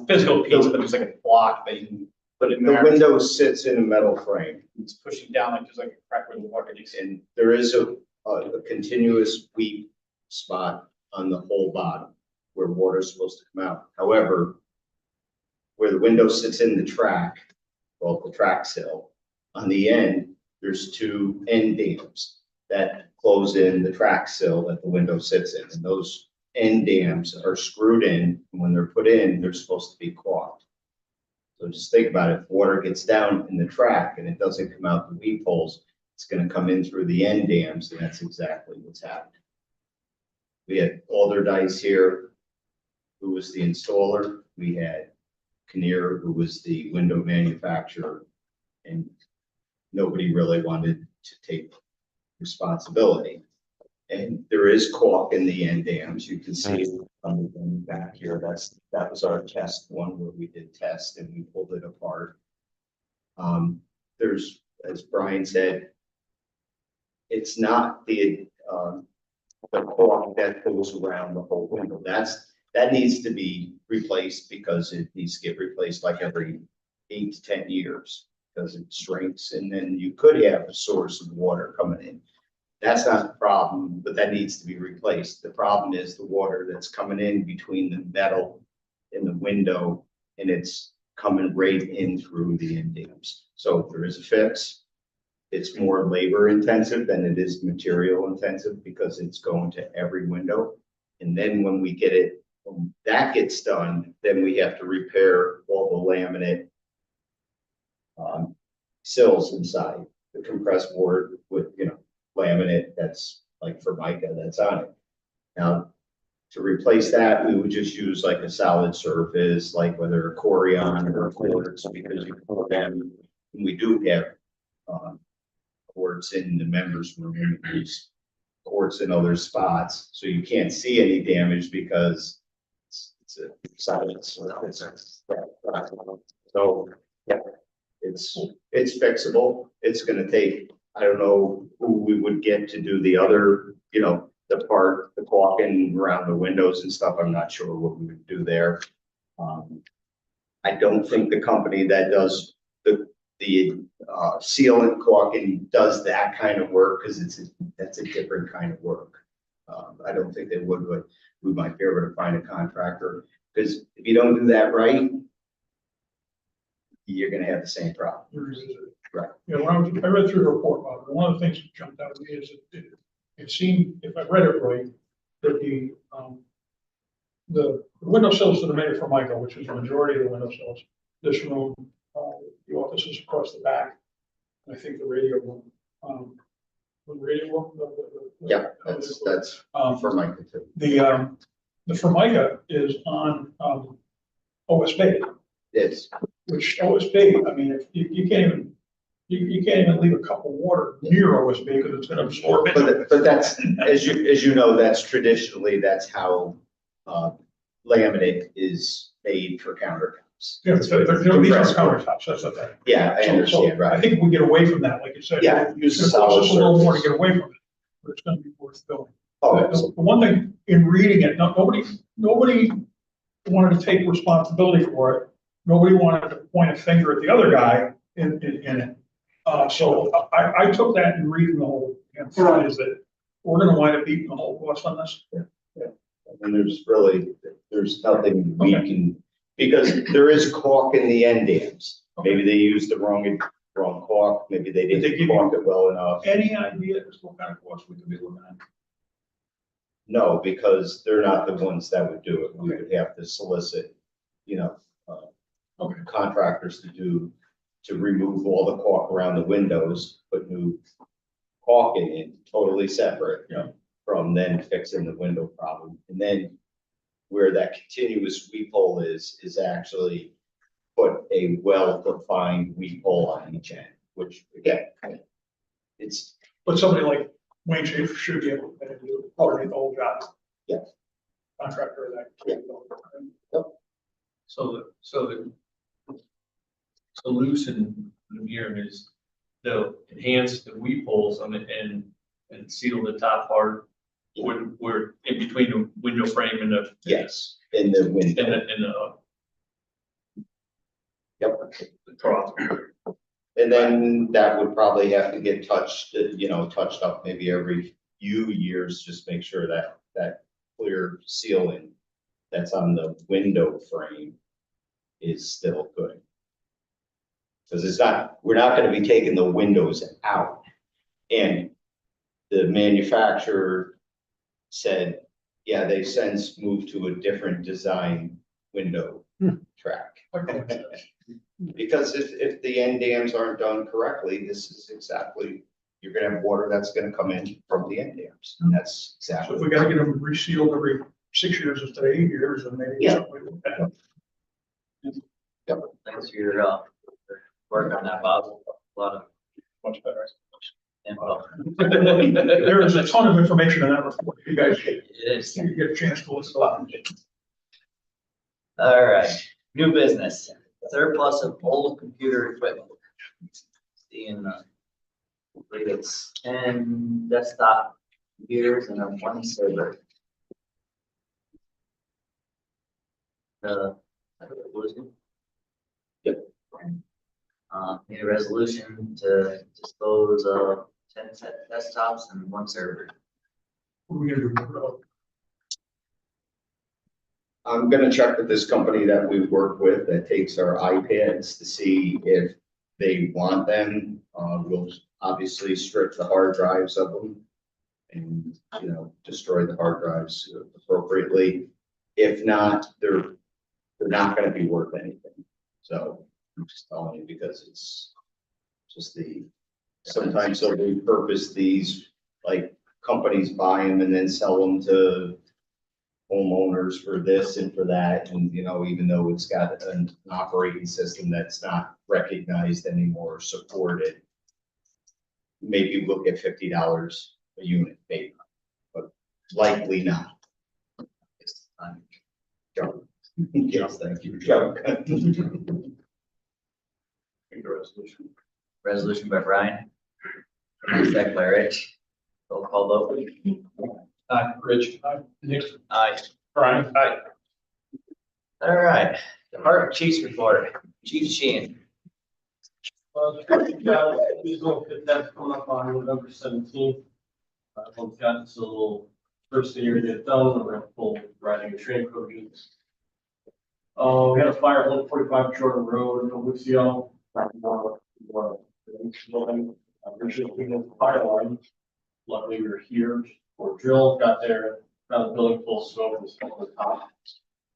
physical piece, but there's like a block that you can put in
the
there.
window sits in a metal frame,
It's pushing down like there's like a crack where the water gets in.
and there is a continuous weep spot on the whole bottom where water's supposed to come out. However, where the window sits in the track, well, the track sill, on the end, there's 2 end dams that close in the track sill that the window sits in, and those end dams are screwed in, and when they're put in, they're supposed to be clogged. So just think about it, if water gets down in the track and it doesn't come out the weep holes, it's gonna come in through the end dams, and that's exactly what's happening. We had Alderdice here, who was the installer. We had Kinnear, who was the window manufacturer, and nobody really wanted to take responsibility. And there is caulk in the end dams. You can see on the back here, that was our test one where we did test and we pulled it apart. There's, as Brian said, it's not the caulk that goes around the whole window. That needs to be replaced because it needs to get replaced like every 8 to 10 years because it shrinks, and then you could have a source of water coming in. That's not the problem, but that needs to be replaced. The problem is the water that's coming in between the metal and the window, and it's coming right in through the end dams. So if there is a fix, it's more labor intensive than it is material intensive because it's going to every window. And then when we get it, when that gets done, then we have to repair all the laminate sills inside, the compressed board with, laminate that's like Formica that's on it. Now, to replace that, we would just use like a solid surface, like whether a Corian or a quartz, because you put them, we do have quartz in the members room, and there's quartz in other spots, so you can't see any damage because it's a solid surface. So, yeah, it's fixable. It's gonna take, I don't know who we would get to do the other, the part, the caulking around the windows and stuff. I'm not sure what we would do there. I don't think the company that does the sealant caulking does that kind of work because that's a different kind of work. I don't think they would, but we might be able to find a contractor because if you don't do that right, you're gonna have the same problem. Right.
When I read through the report, Bob, one of the things that jumped out at me is it seemed, if I read it right, that the window sills that are made of Formica, which is the majority of the window sills, this room, the office is across the back. I think the radio room, the radio room.
Yeah, that's for Micah too.
The Formica is on, OSB,
Yes,
which OSB, I mean, if you can't even, you can't even leave a cup of water near OSB because it's gonna absorb it.
but that's, as you know, that's traditionally, that's how, laminate is made for countertops.
Yeah, these are countertops, that's the thing.
Yeah, I
So-
understand,
so
right.
I think we get away from that, like you said.
Yeah, use
It's
solid
gonna cost us a little more to
surface.
get away from it, but it's gonna be worth doing.
Oh,
The
absolutely.
the one thing in reading it, nobody wanted to take responsibility for it. Nobody wanted to point a finger at the other guy in it. So I took that in reading the whole, and thought is that we're gonna wind up eating the whole cost on this.
And there's nothing we can, because there is caulk in the end dams. Maybe they used the wrong caulk, maybe they
Did they
didn't
give you-
caulk it well enough.
Any idea as to what kind of cost we could be looking at?
No, because they're not the ones that would do it. We would have to solicit, contractors to remove all the caulk around the windows, put new caulk in, totally separate.
Yeah.
From then fixing the window problem. And then where that continuous weep hole is actually put a well-defined weep hole on each end, which again, it's,
But somebody like Wayne Schaefer should be able to do already the whole job.
Yeah.
Contractor of that.
So the solution from here is they'll enhance the weep holes on the end and seal the top part. We're in between the window frame and the.
yes, in the window.
And
Yep.
the trough.
And then that would probably have to get touched up maybe every few years, just make sure that that clear sealing that's on the window frame is still good. Because we're not gonna be taking the windows out. And the manufacturer said, yeah, they since moved to a different design window track. Because if the end dams aren't done correctly, this is exactly, you're gonna have water that's gonna come in from the end dams. And that's
So
exactly.
if we gotta get them resealed every 6 years instead of 8 years, then maybe.
Yeah.
something like that.
Thanks for your, work on that, Bob. A lot of
Much better.
info.
There is a ton of information in that report. You guys,
It is.
you get a chance to listen to it.
All right, new business, surplus of old computer equipment. Seeing, I believe it's 10 desktop computers and then 1 server. Resolution?
Yep.
Need a resolution to dispose of 10 desktops and 1 server.
What are we gonna do?
I'm gonna check with this company that we work with that takes our iPads to see if they want them. We'll obviously strip the hard drives of them and, destroy the hard drives appropriately. If not, they're not gonna be worth anything. So I'm just telling you because it's just sometimes they'll repurpose these, like companies buy them and then sell them to homeowners for this and for that, and even though it's got an operating system that's not recognized anymore, supported, maybe we'll get $50 a unit, maybe, but likely not. I'm joking. Yes, thank you, Joe.
Resolution by Brian. Second by Rich. Roll call vote.
Rich.
Nick?
Aye.
Brian. Aye.
All right, Department Chiefs report. Chief Sheehan.
These little pit that's coming up on November 17th. We've got this little first year to get done, we're gonna pull riding a train projects. We had a fire at 145 Jordan Road a couple weeks ago. Fire line. Luckily, we were here, or drill, got there, found the building full of smoke, was on the top.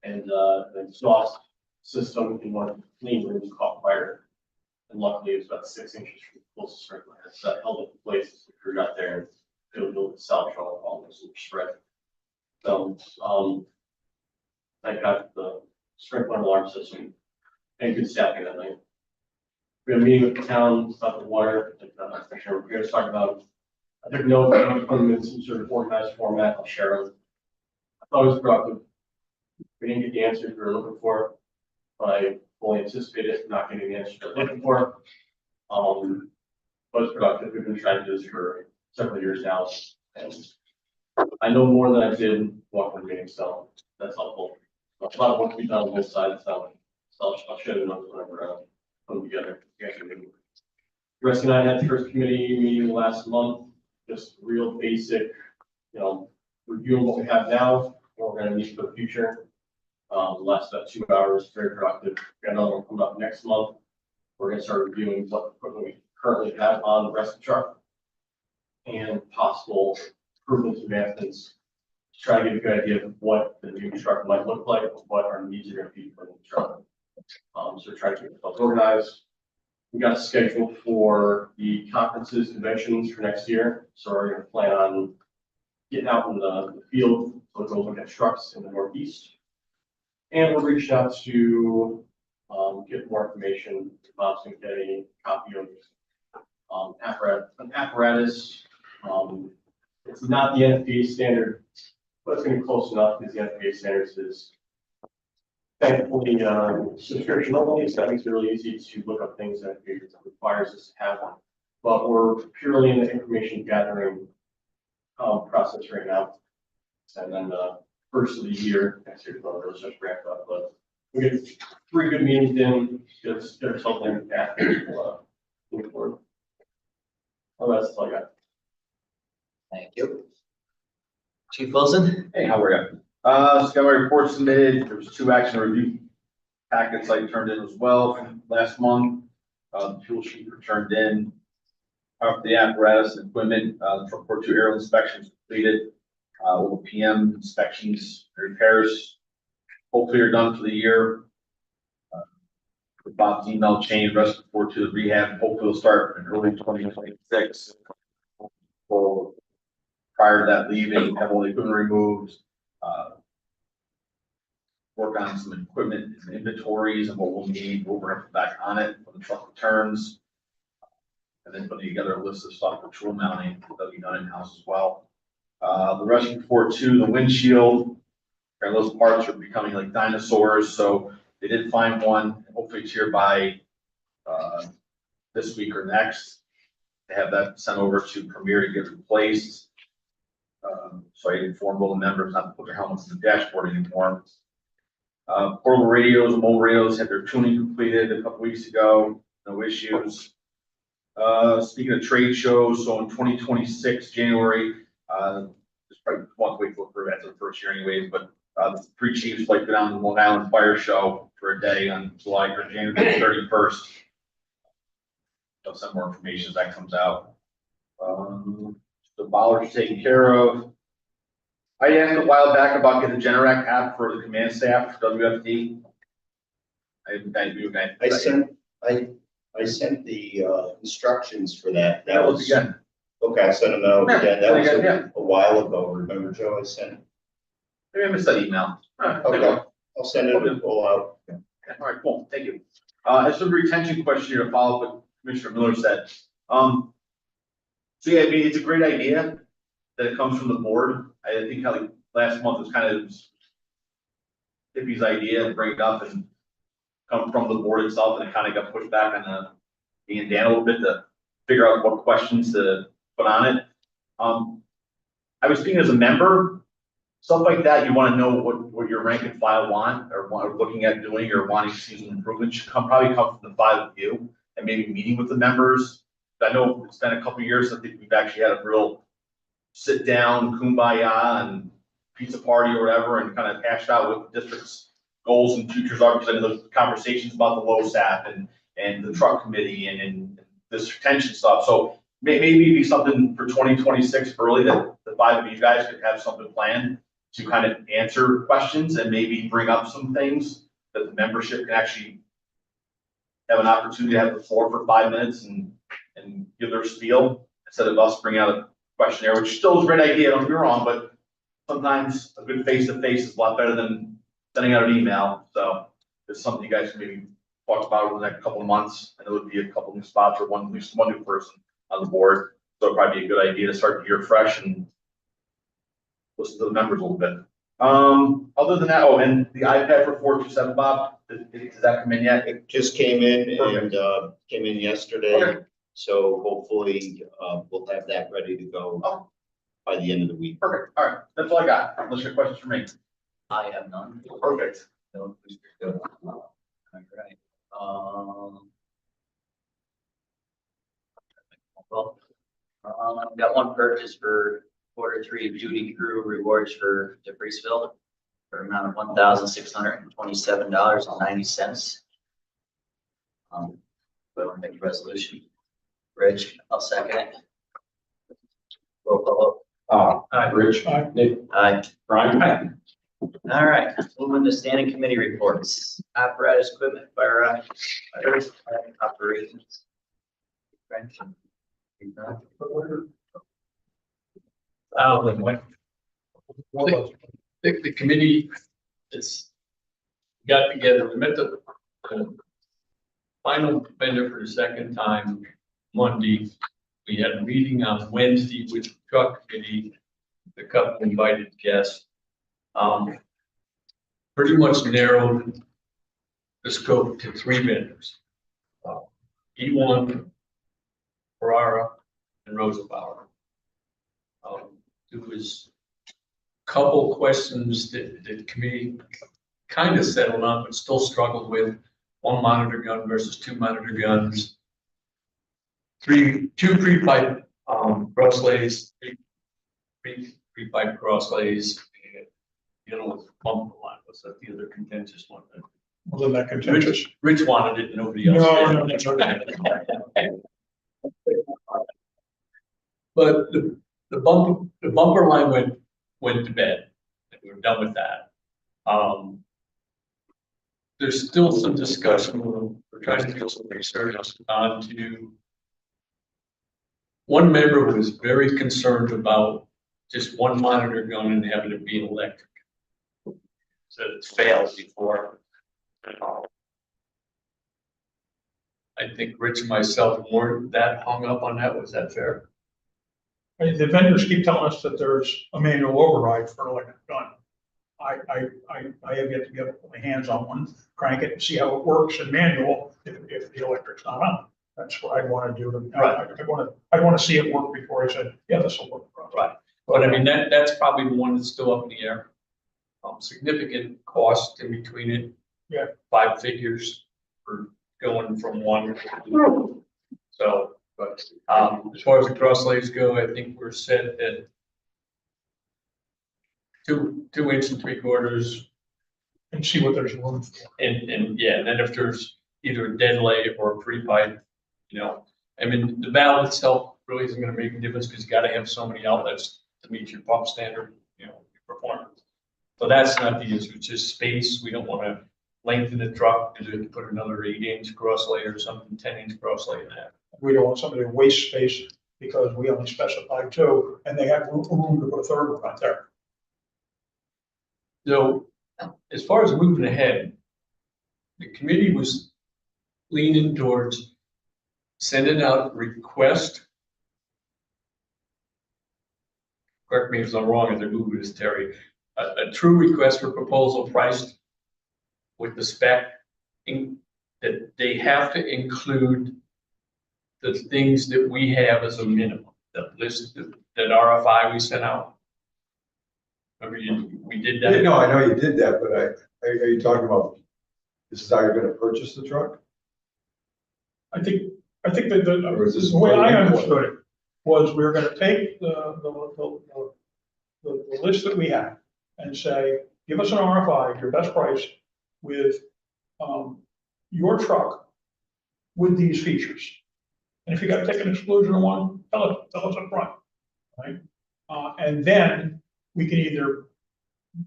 And exhaust system in one of the clean rooms caught fire. And luckily it was about 6 inches from the closest sprinkler head, so that held it in place as the crew got there and it built itself all this spread. So, I got the sprinkler alarm system and good staffing that night. We had a meeting with the town about the water, we're going to talk about, I took notes, I'm going to put them in some sort of organized format, I'll share them. I thought it was productive. We didn't get the answers we were looking for, but I fully anticipated not getting the answers we were looking for. But it's productive, we've been trying to do this for several years now, and I know more than I did walking the meeting, so that's helpful. A lot of work to be done on both sides, so I'll show you notes whenever put them together. Rusty and I had the first committee meeting last month, just real basic, reviewing what we have now, what we're gonna need for the future. Last about 2 hours, very productive. We got another one coming up next month. We're gonna start reviewing what equipment we currently have on the rescue truck and possible improvements, advancements, to try to get a good idea of what the new truck might look like, what our needs are gonna be for the new truck. So try to keep ourselves organized. We got a schedule for the conferences, conventions for next year, so we're gonna plan on getting out in the field, so we'll go look at trucks in the Northeast. And we're reaching out to get more information. Bob's gonna get a copy of an apparatus. It's not the NFPA standard, but it's gonna be close enough because the NFPA standards is thankfully subscription only, so that makes it really easy to look up things that it requires us to have one. But we're purely in the information gathering process right now. And then first of the year, next year, we'll really start to ramp up. But we get 3 good meetings in, get ourselves in moving forward. Oh, that's all I got.
Thank you. Chief Wilson?
Hey, how are you? So got my report submitted. There was 2 action review packets I turned in as well from last month. The fuel sheet were turned in. The apparatus and equipment, the truck report 2 aerial inspections completed. All the PM inspections, repairs, hopefully are done for the year. Bob's email chain, rest report to the rehab, hopefully will start in early 2026. Well, prior to that leaving, have all the equipment removed. Work on some equipment and inventories and what we'll need, what we're gonna put back on it when the truck returns. And then putting together a list of stuff for tool mounting that'll be done in-house as well. The rescue report 2, the windshield, and those parts are becoming like dinosaurs, so they did find one, hopefully it's here by this week or next. They have that sent over to Premier to get replaced. So I informed all the members not to put their helmets in the dashboard anymore. Portable radios and mobile radios had their tuning completed a couple weeks ago, no issues. Speaking of trade shows, so in 2026, January, just probably won't wait for that the first year anyways, but the 3 chiefs like to go down to the Long Island Fire Show for a day on January 31st. I'll send more information as that comes out. The bollards taken care of. I asked a while back about getting the Generac app for the command staff for WFD.
I sent the instructions for that.
That was again.
Okay, I sent them out
Yeah,
again. That was
yeah.
a while ago. Remember, Joe? I sent.
Maybe I missed that email.
Okay, I'll send it and pull out.
All right, cool, thank you. As for the retention question here, to follow up what Commissioner Miller said. So yeah, I mean, it's a great idea that it comes from the board. I think how like last month was kind of Tippy's idea to bring it up and come from the board itself, and it kind of got pushed back on me and Dan a little bit to figure out what questions to put on it. I was thinking as a member, stuff like that, you want to know what your rank and file want or looking at doing or wanting to see some improvement should probably come from the 5 of you and maybe meeting with the members. I know it's been a couple of years. I think we've actually had a real sit down, kumbaya and pizza party or whatever and kind of hashed out what the district's goals and futures are, because I know there's conversations about the LoSAP and the truck committee and this retention stuff. So maybe be something for 2026 early that the 5 of you guys could have something planned to kind of answer questions and maybe bring up some things that the membership can actually have an opportunity to have the floor for 5 minutes and give their spiel, instead of us bringing out a questionnaire, which still is a great idea, don't get me wrong, but sometimes a good face-to-face is a lot better than sending out an email, so it's something you guys can maybe talk about over the next couple of months, and it would be a couple new spots or at least one new person on the board, so it'd probably be a good idea to start the year fresh and listen to the members a little bit. Other than that, oh, and the iPad for 427, Bob, does that come in yet?
It just came in
Perfect.
and, came in yesterday,
Okay.
so hopefully, we'll have that ready to go
Oh,
by the end of the week.
perfect, all right, that's all I got, unless you have questions for me.
I have none.
Perfect.
No, please go. All right. Well, I've got one purchase for Q3 of Judy Crew rewards for DeFreeseville for an amount of $1,627.90. We want to make a resolution. Rich, I'll second it. Roll call.
Rich, Nick,
Aye.
Brian.
All right, moving to standing committee reports, apparatus, equipment, fire operations.
The committee is got together, we met the final vendor for the second time Monday. We had a meeting on Wednesday with the truck committee, the couple invited guests. Pretty much narrowed the scope to 3 vendors. E1, Ferrara, and Rosenbauer. There was a couple questions that the committee kind of settled on, but still struggled with. 1 monitor gun versus 2 monitor guns. 2 pre-pipe crosslays, 3 pre-pipe crosslays. You know, bumper line was that the other contentious one.
Wasn't that contentious?
Rich wanted it, nobody else
No,
did.
no.
But the bumper line went to bed. We were done with that. There's still some discussion. We're trying to do some research on to. One member was very concerned about just 1 monitor gun and having it be electric. So it's failed before. I think Rich and myself weren't that hung up on that. Was that fair?
The vendors keep telling us that there's a manual override for an electric gun. I have yet to get my hands on one, crank it and see how it works in manual if the electric's not on. That's what I want to do.
Right.
I want to see it work before I said, yeah, this will work for us.
Right. But I mean, that's probably the one that's still up in the air. Significant cost in between it.
Yeah.
5 figures for going from one. So, but, as far as the crosslays go, I think we're set at 2 inch and 3/4.
And see what there's room for.
And yeah, and then if there's either a dead lay or a pre-pipe, you know, I mean, the valve itself really isn't gonna make a difference because you gotta have so many outlets to meet your pump standard, you know, performance. So that's not the issue, it's just space. We don't wanna lengthen the truck because we have to put another 8-inch crosslay or something, 10-inch crosslay in that.
We don't want somebody to waste space because we only specified 2 and they have room to put a 3rd one out there.
So as far as moving ahead, the committee was leaning towards sending out a request. Correct me if I'm wrong, as I move this, Terry, a true request for proposal priced with the spec that they have to include the things that we have as a minimum, the list, that RFI we sent out. Remember we did that?
No, I know you did that, but are you talking about, this is how you're gonna purchase the truck?
I think that
Or is this
the way I
more
understood it was we were gonna take the list that we have and say, give us an RFI, your best price with, your truck with these features. And if you gotta take an exclusion on one, tell us up front, right? And then we can either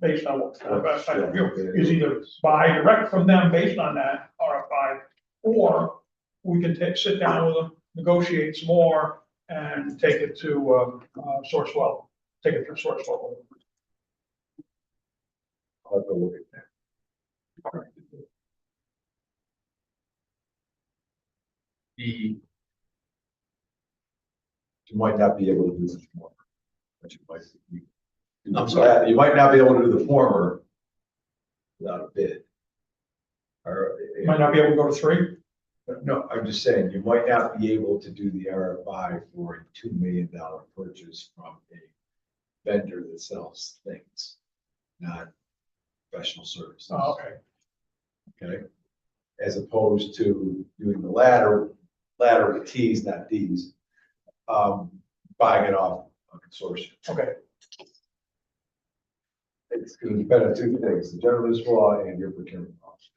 based on what's the best I can do, is either buy direct from them based on that RFI, or we can sit down with them, negotiate some more, and take it to, Sourcewell, take it to Sourcewell.
I'll have to look at that.
The,
You might not be able to do the former. But you might.
I'm sorry.
You might not be able to do the former without a bid. Or,
Might not be able to go to 3.
no, I'm just saying, you might not be able to do the RFI for a $2 million purchase from a vendor that sells things, not professional services.
Oh, okay.
Okay? As opposed to doing the latter with Ts, not Ds, buying it off a consortium.
Okay.
It's going to depend on two things, the general municipal law and your procurement policy.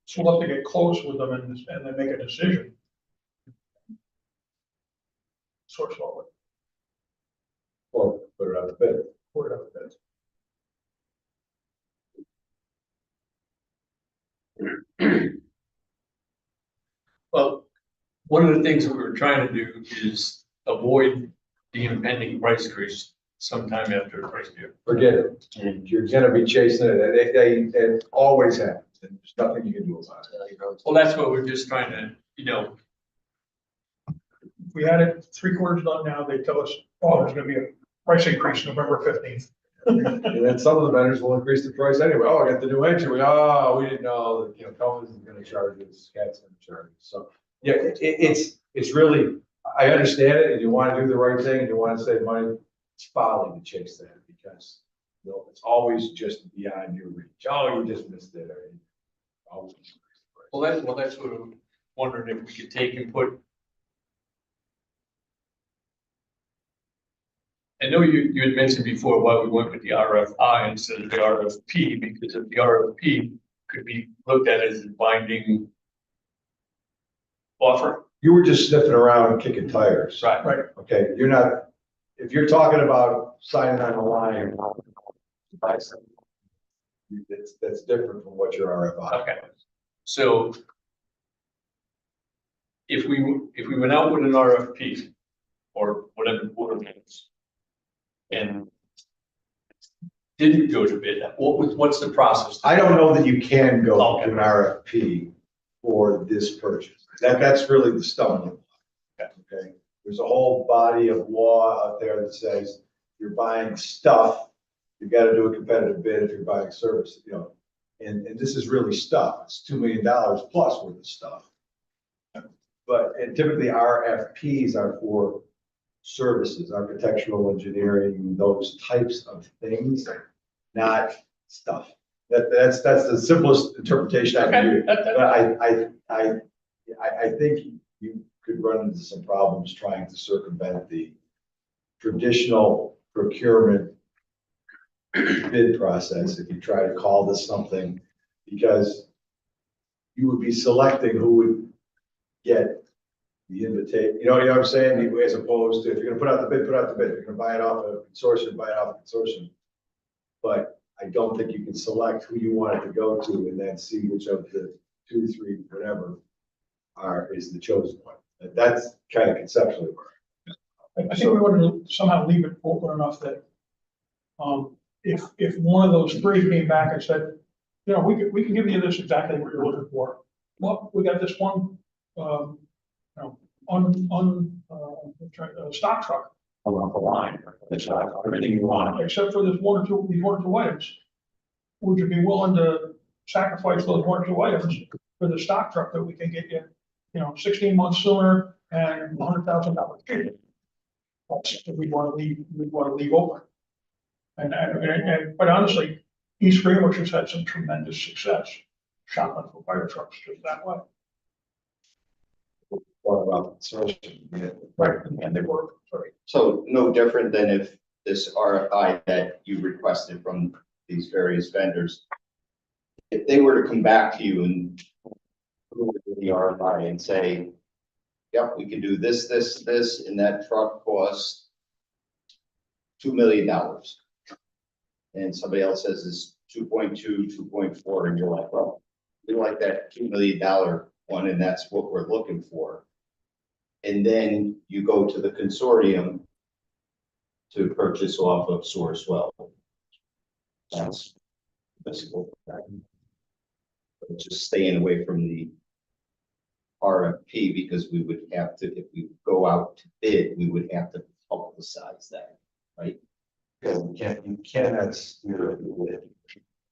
So we'll have to get close with them and then make a decision. Sourcewell,
Or put it out of bid.
put it up a bit.
well, one of the things that we were trying to do is avoid the impending price increase sometime after the first year.
Forget it. You're gonna be chasing it. It always happens. And there's nothing you can do about it.
Well, that's what we're just trying to, you know,
We had it 3/4 done now, they tell us, oh, there's gonna be a price increase November 15th.
And then some of the vendors will increase the price anyway. Oh, I got the new engine. We didn't know that, Cummins is gonna charge us, Cat's gonna charge us. So, yeah, it's really, I understand it, and you wanna do the right thing, and you wanna save money. It's folly to chase that, because, it's always just beyond your reach. Oh, you just missed it, or you always increase the price.
well, that's what I'm wondering if we could take and put. I know you had mentioned before why we went with the RFI instead of the RFP, because if the RFP could be looked at as a binding offer.
You were just sniffing around and kicking tires.
Right.
Right.
Okay, you're not, if you're talking about signing on the line, to buy something, that's different from what your RFI.
Okay. So if we went out with an RFP or whatever the word is, and didn't go to bid, what's the process?
I don't know that you can go
Okay.
to an RFP for this purchase. That's really the stumbling block. Okay, there's a whole body of law out there that says you're buying stuff, you gotta do a competitive bid if you're buying service, and this is really stuff. It's $2 million plus worth of stuff. But, and typically RFPs are for services, architectural engineering, those types of things, not stuff. That's the simplest interpretation I can do. But I think you could run into some problems trying to circumvent the traditional procurement bid process if you try to call this something, because you would be selecting who would get the invitation, you know what I'm saying? As opposed to, if you're gonna put out the bid, put out the bid. If you're gonna buy it off a consortium, buy it off a consortium. But I don't think you can select who you want it to go to and then see which of the 2, 3, whatever is the chosen one. That's kind of conceptually where.
I think we want to somehow leave it open enough that, if one of those 3 came back and said, we can give you this exactly what you're looking for. Well, we got this one, stock truck,
Along the line, it's not everything you want.
except for these one or two items. Would you be willing to sacrifice those 1 or 2 items for the stock truck that we can get you, 16 months sooner and $100,000 cheaper? That's what we want to leave open. But honestly, East Greenwich has had some tremendous success shopping for fire trucks just that way.
What about consortium? Yeah.
Right, and they work, sorry.
So no different than if this RFI that you requested from these various vendors, if they were to come back to you and do the RFI and say, yep, we can do this, this, this, and that truck costs $2 million. and somebody else says it's 2.2, 2.4, and you're like, well, we like that $2 million one, and that's what we're looking for. And then you go to the consortium to purchase off of Sourcewell. That's possible. But just staying away from the RFP, because we would have to, if we go out to bid, we would have to publicize that, right?
Because you cannot steer it with,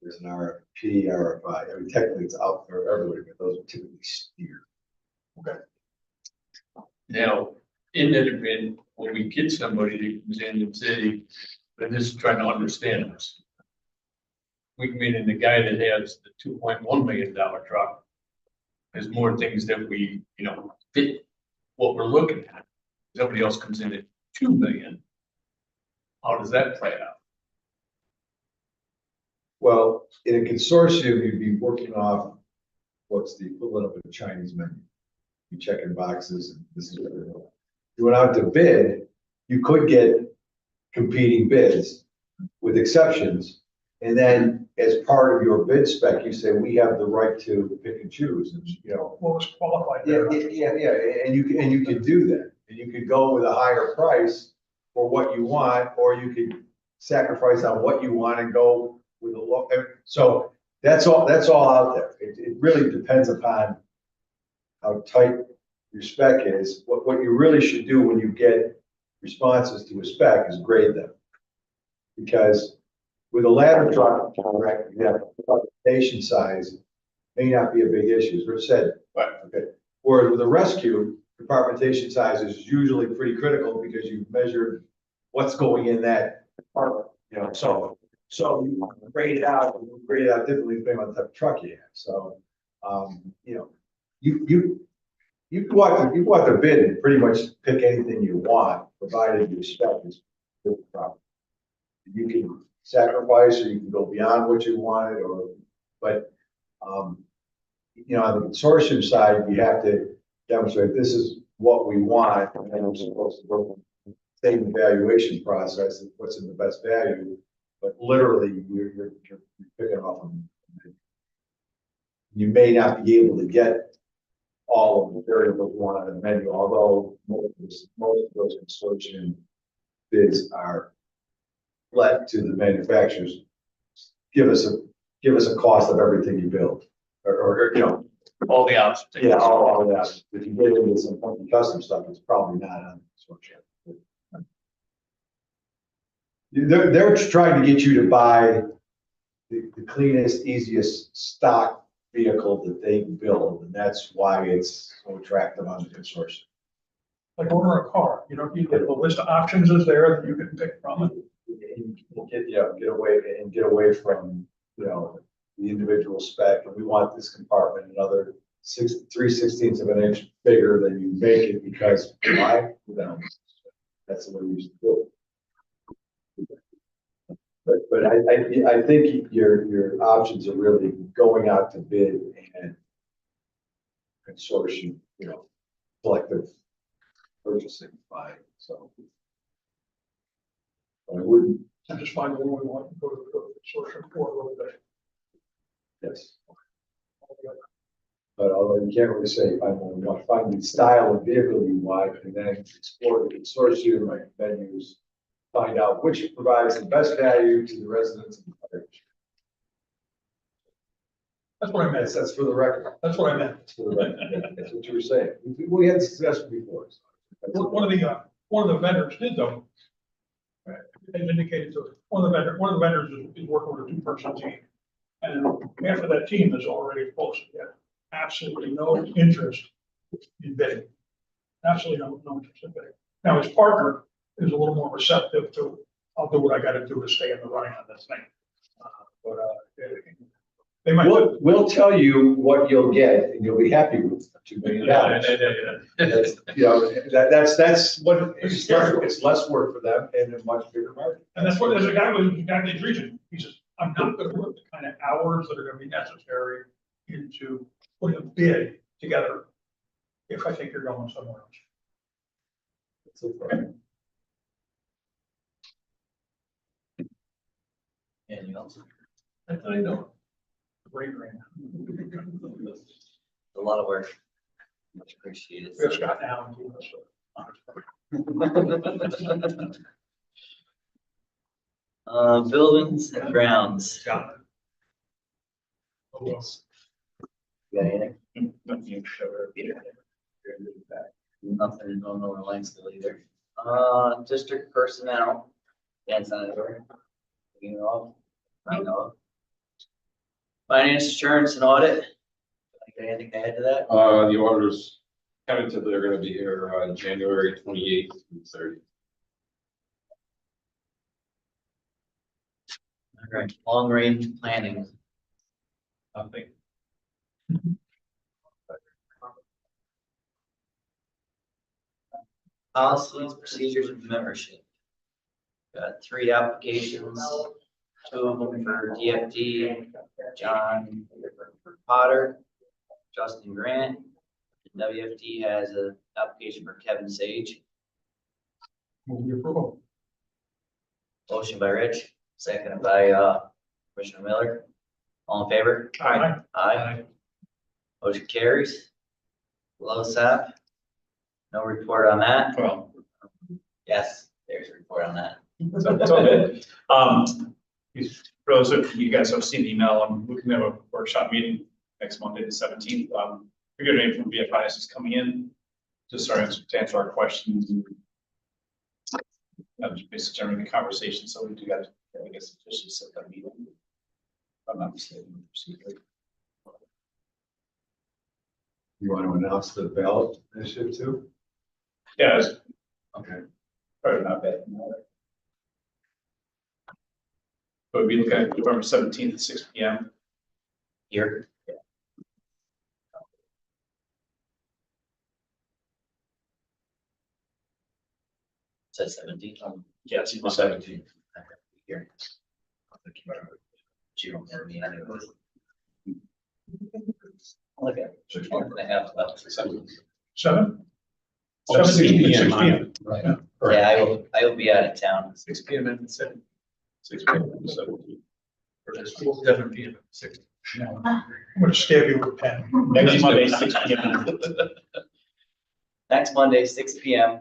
there's an RFP, RFI, I mean, technically it's out there everywhere, but those are typically steered.
Now, in that event, when we get somebody that comes in and say, they're just trying to understand this. We come in and the guy that has the $2.1 million truck. There's more things that we, fit what we're looking at. Somebody else comes in at 2 million. How does that play out?
Well, in a consortium, you'd be working off what's the equivalent of a Chinese menu. You checking boxes, and this is what you're doing. You went out to bid, you could get competing bids with exceptions. And then as part of your bid spec, you say, we have the right to pick and choose, and,
What was qualified
Yeah,
there?
yeah, and you can do that, and you could go with a higher price for what you want, or you could sacrifice on what you want and go with a low. So that's all out there. It really depends upon how tight your spec is. What you really should do when you get responses to a spec is grade them. Because with a ladder truck, correct, yeah, station size may not be a big issue, as Rich said. But okay. Whereas with a rescue, compartmentation size is usually pretty critical because you've measured what's going in that compartment, so you grade it out differently depending on the type of truck you have. So, you go out to bid and pretty much pick anything you want, provided your spec is good proper. You can sacrifice, or you can go beyond what you wanted, but on the consortium side, you have to demonstrate this is what we want, and then we're supposed to go through the same evaluation process and what's in the best value. But literally, you're picking off them. You may not be able to get all of the variables you want on the menu, although most of those consortium bids are led to the manufacturers. Give us a cost of everything you build, or
All the options.
yeah, all of that. If you get into some funky custom stuff, it's probably not on the consortium. They're trying to get you to buy the cleanest, easiest stock vehicle that they build, and that's why it's so attractive on the consortium.
Like order a car, you get the list of options is there that you can pick from.
Get away from, the individual spec, and we want this compartment another 3/16 of an inch bigger than you make it, because why? That's the way we used to do it. But I think your options are really going out to bid and consortium, collective purchasing, buying, so. I wouldn't,
And just find the one we want to go to the consortium for a little bit.
yes. But although you can't really say, I want to find the style of vehicle you want, and then explore the consortium, like venues, find out which provides the best value to the residents of the parish.
That's what I meant.
That's for the record.
That's what I meant.
That's for the record. That's what you were saying. We had success before. So
One of the vendors did though. They indicated to us, one of the vendors is working with a 2-person team. And half of that team is already posted yet. Absolutely no interest in bidding. Absolutely no interest in bidding. Now his partner is a little more receptive to, I'll do what I gotta do to stay in the running on this thing. They might.
We'll tell you what you'll get, and you'll be happy with $2 million. That's what, it's less work for them and a much bigger market.
And that's what, there's a guy with exactly his region. He says, I'm not gonna put the kind of hours that are gonna be necessary into putting a bid together if I think you're going somewhere else.
Yeah, Anything else?
That's what I know.
Great grant.
A lot of work. Much appreciated.
We just got down to
Buildings and grounds.
Oh, well.
You got anything?
Nothing to show or Peter.
Nothing going on in Langston either. District personnel. Dan Senator. You know, I know. Finance, insurance and audit. Got anything to add to that?
The auditors tentatively are gonna be here on January 28th and 30th.
All right, long range planning.
Nothing.
Policies, procedures and membership. Got 3 applications, 2 of them for DFD, John Potter, Justin Grant. WFD has an application for Kevin Sage.
Move the approval.
Motion by Rich, seconded by Commissioner Miller. All in favor?
Aye.
Aye. Motion carries. Low SAP. No report on that.
Well,
Yes, there's a report on that.
it's all good. For those of you guys who have seen the email, I'm looking at a workshop meeting next Monday, the 17th. We got a name from BFIS is coming in to start to answer our questions. And that was basically generally the conversation. So we do got, I guess, officially set that meeting. If I'm not mistaken.
You want to announce the ballot initiative too?
Yeah, it's
Okay.
probably not bad. But we look at November 17th at 6 p.m.
Here. Says 17.
Yes,
The 17th.
Here. You don't hear me anyway. Okay. One and a half left.
7?
6 p.m.
6 p.m.
Right.
Yeah, I will be out of town.
6 p.m. and 7.
6 p.m. 17th.
Or just 7 p.m. 6.
I'm gonna stab you with a pen.
Next Monday, 6 p.m.
Next Monday, 6 p.m.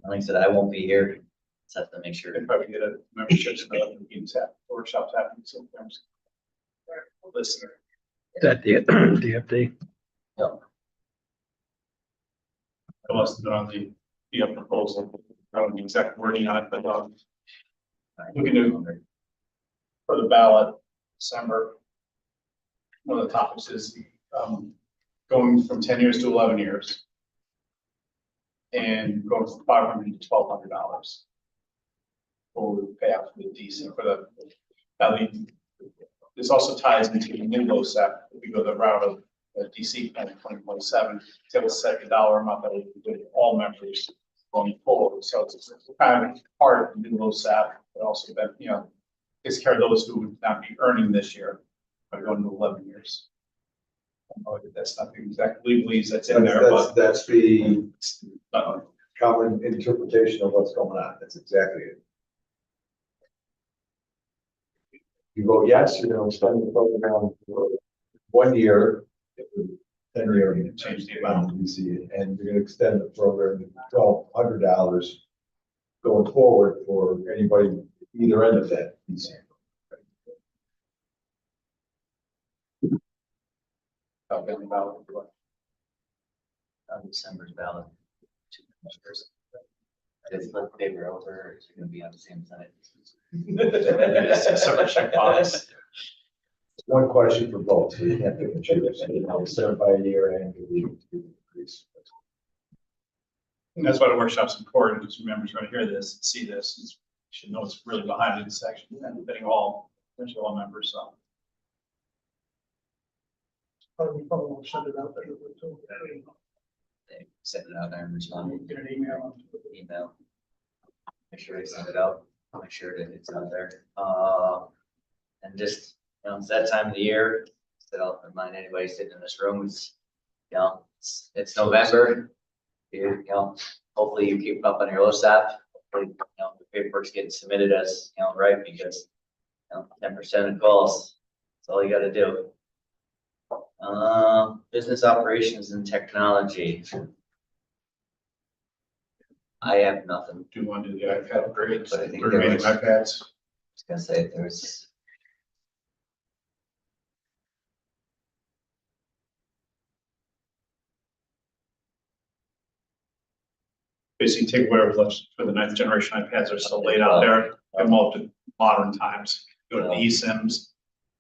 Like I said, I won't be here. Just have to make sure.
Could probably get a membership to the meetings happen, workshops happening sometimes. Listener.
That DFD.
I must have been on the proposal. I don't know the exact wording on it, but looking to for the ballot, December. One of the topics is going from 10 years to 11 years. And going from $500 to $1,200. Or we pay out for the DC for the, now this also ties into the mid-low set. If we go the route of DC plan 2027, it's able to set a dollar amount that we can do all members going forward. So it's kind of part of the mid-low set, but also that, you know, takes care of those who would not be earning this year by going to 11 years. I know that that's not the exact legalese that's in there, but
That's the
uh,
common interpretation of what's going on. That's exactly it. You vote yes, you're going to extend the program for 1 year, 10-year,
change the amount.
you see it, and you're going to extend the program to $1,200 going forward for anybody either end of that.
On December's ballot. Just flip the paper over, it's gonna be on the same side.
Separate checkbox.
One question for both, so you can't pick and choose. I'll set by a year and increase.
And that's why the workshop's important, because members are going to hear this, see this, and should know what's really behind it in section, and betting all, essentially all members, so.
Probably won't send it out there.
They send it out there and respond.
Get an email.
Email. Make sure they send it out, make sure that it's out there. And just, you know, it's that time of the year, so I'll remind anybody sitting in this room, it's, you know, it's November. You know, hopefully you keep up on your LoSAP, the paperwork's getting submitted as, right, because, 10% of calls, that's all you gotta do. Business operations and technology. I have nothing.
Do you want to do the iPad upgrades?
But I think
The
there
remaining
was-
iPads?
I was gonna say there's,
Basically take whatever's left for the ninth generation iPads are still laid out there, and them up to modern times, go to the eSIMs.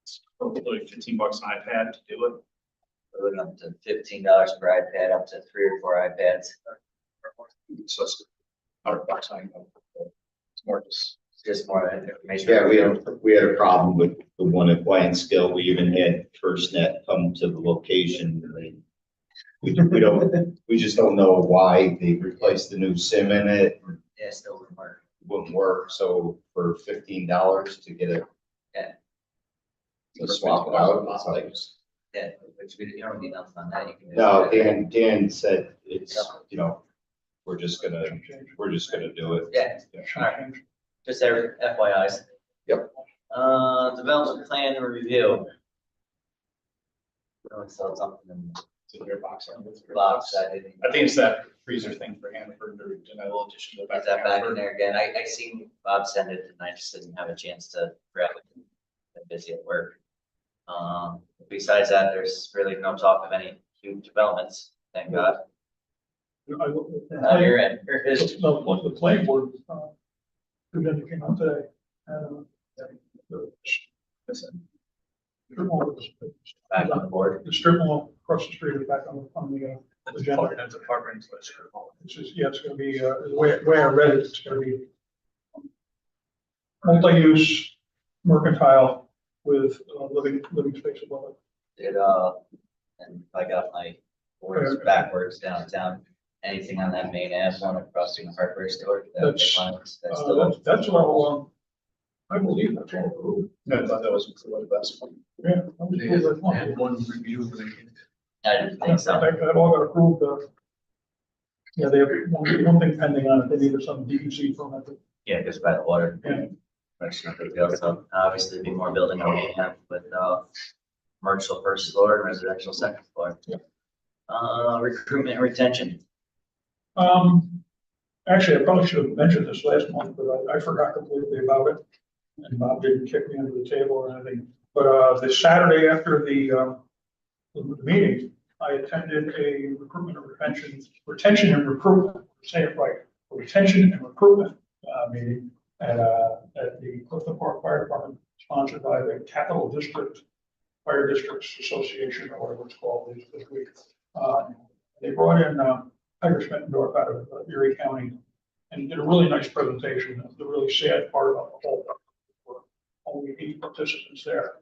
It's probably $15 an iPad to do it.
we're looking up to $15 per iPad, up to 3 or 4 iPads.
So it's $100 on it. It's more just
More information.
Yeah, we had a problem with the one at Skill. We even had FirstNet come to the location. We just don't know why they replaced the new SIM in it.
Yeah, still wouldn't work.
Wouldn't work, so for $15 to get it.
Yeah.
To swap it out, it's like,
Yeah, which you don't need nothing on that. You can just-
no, Dan said it's, we're just gonna do it.
Yeah, alright. Just FYIs.
Yep.
Development plan and review. I saw something in
it's in your box.
the box. I didn't.
I think it's that freezer thing for Hannaford, or a little addition to the back.
Is that back in there again? I seen Bob send it and I just didn't have a chance to grab it. Been busy at work. Besides that, there's really no talk of any huge developments, thank God. Here and here it is.
The planning board, presented came out today.
Back on the board.
The strip mall across the street is back on the agenda.
That's apartments.
It's just, yeah, it's gonna be, the way I read it, it's gonna be multi-use mercantile with living space above it.
And I got my words backwards downtown, anything on that main Ave, one across from the hardware store.
That's
Still,
That's all, I believe that's all approved.
No, I thought that was the best one.
Yeah. I was
They
told that one.
had one review for the.
I didn't think so.
That all got approved, yeah, they have one thing pending on it, they needed some DEC permit.
Yeah, just by the water.
Yeah.
That's not big deal. So obviously be more building on we have with, commercial first floor and residential second floor.
Yeah.
Recruitment and retention.
Actually, I probably should have mentioned this last month, but I forgot completely about it. And Bob didn't kick me under the table or anything, but, this Saturday after the meeting, I attended a recruitment and retention and recruitment, say it right, a retention and recruitment, meeting at the Clifton Park Fire Department, sponsored by the Capital District Fire Districts Association, or whatever it's called this week. They brought in, Tiger Schmittendorf out of Erie County, and he did a really nice presentation. The really sad part about the whole, were only 8 participants there.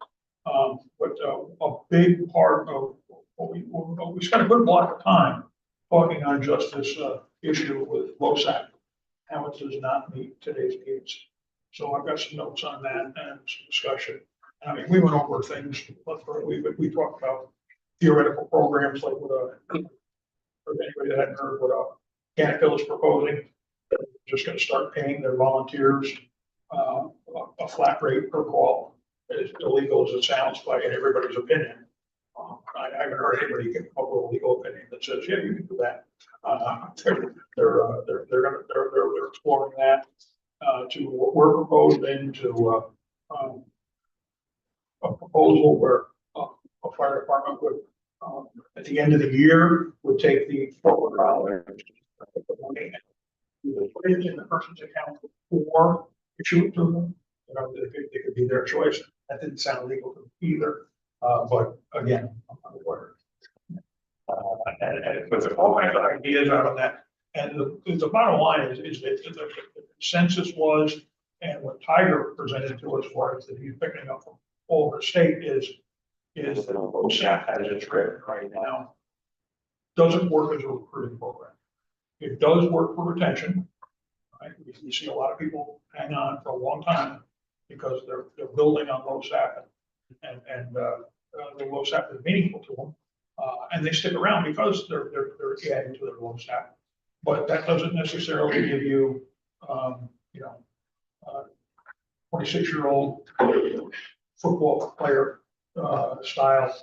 But a big part of what we spent a good block of time talking on just this issue with LoSAP, how it does not meet today's needs. So I've got some notes on that and some discussion. I mean, we went over things, we talked about theoretical programs like what for anybody that hadn't heard what Canfield is proposing. They're just going to start paying their volunteers a flat rate per call. As illegal as it sounds by in everybody's opinion. I haven't heard anybody get up with a legal opinion that says, yeah, you can do that. They're exploring that to what we're proposing to a proposal where a fire department would at the end of the year would take the $400 put it in the person's account or issue it to them. They could be their choice. That didn't sound legal to me either, but again, I'm not aware. And with all kinds of ideas out of that. And the bottom line is that the consensus was, and what Tiger presented to us was that he's picking up from all over the state is that LoSAP as it's written right now doesn't work as a recruiting program. It does work for retention. Right? We see a lot of people hang on for a long time because they're building on LoSAP and the LoSAP is meaningful to them. And they stick around because they're adding to their LoSAP. But that doesn't necessarily give you you know, 26-year-old football player, style,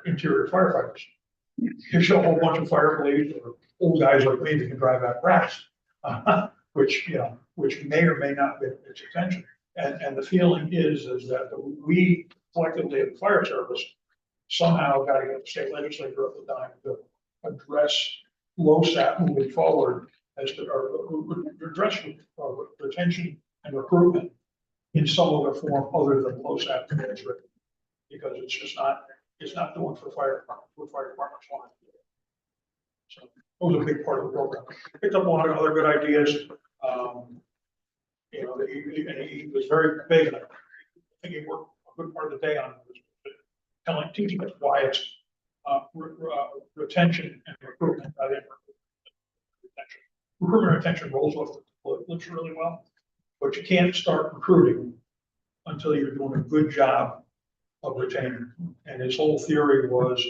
interior firefighters. You show a whole bunch of fire police or old guys like me that can drive apparatus, which, you know, which may or may not get its attention. And the feeling is that we collectively at the fire service somehow got to get the state legislature at the time to address LoSAP moving forward as to, or address retention and recruitment in some other form other than LoSAP management. Because it's just not, it's not doing for fire departments, what fire departments want. So it was a big part of the program. Picked up a lot of other good ideas. You know, he was very big, and I think he worked a good part of the day on it, teaching us why it's retention and recruitment. Recruitment and retention rolls off the lips really well, but you can't start recruiting until you're doing a good job of retaining. And his whole theory was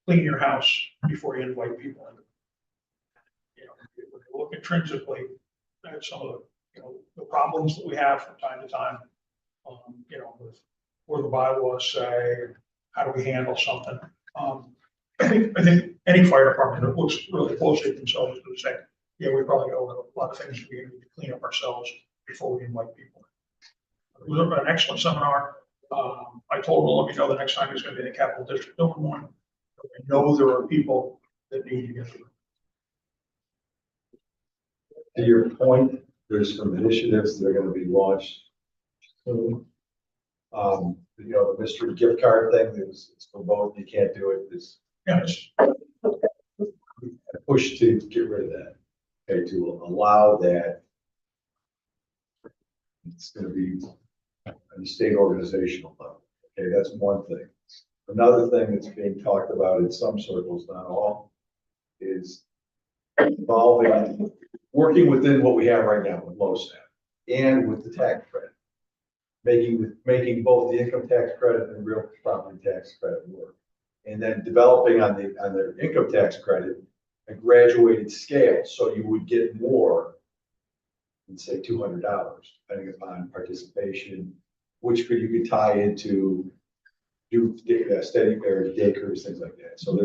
clean your house before you invite people in. You know, when you look intrinsically at some of the, you know, the problems that we have from time to time, you know, with where the bylaws say, how do we handle something? I think any fire department that looks really closely at themselves would say, yeah, we probably owe a lot of things we need to clean up ourselves before we invite people. It was an excellent seminar. I told him, let me know the next time he's going to be in the Capital District doing one. I know there are people that need to get through.
To your point, there's some initiatives that are gonna be launched soon. You know, the mystery gift card thing, it's for both, you can't do it, it's
Yes.
push to get rid of that. Okay, to allow that. It's gonna be at the state organizational level. Okay, that's one thing. Another thing that's being talked about in some circles, not all, is involving, working within what we have right now with LoSAP and with the tax credit. Making both the income tax credit and real property tax credit work. And then developing on their income tax credit a graduated scale, so you would get more than say $200, depending upon participation, which you could tie into steady or daycares, things like that. So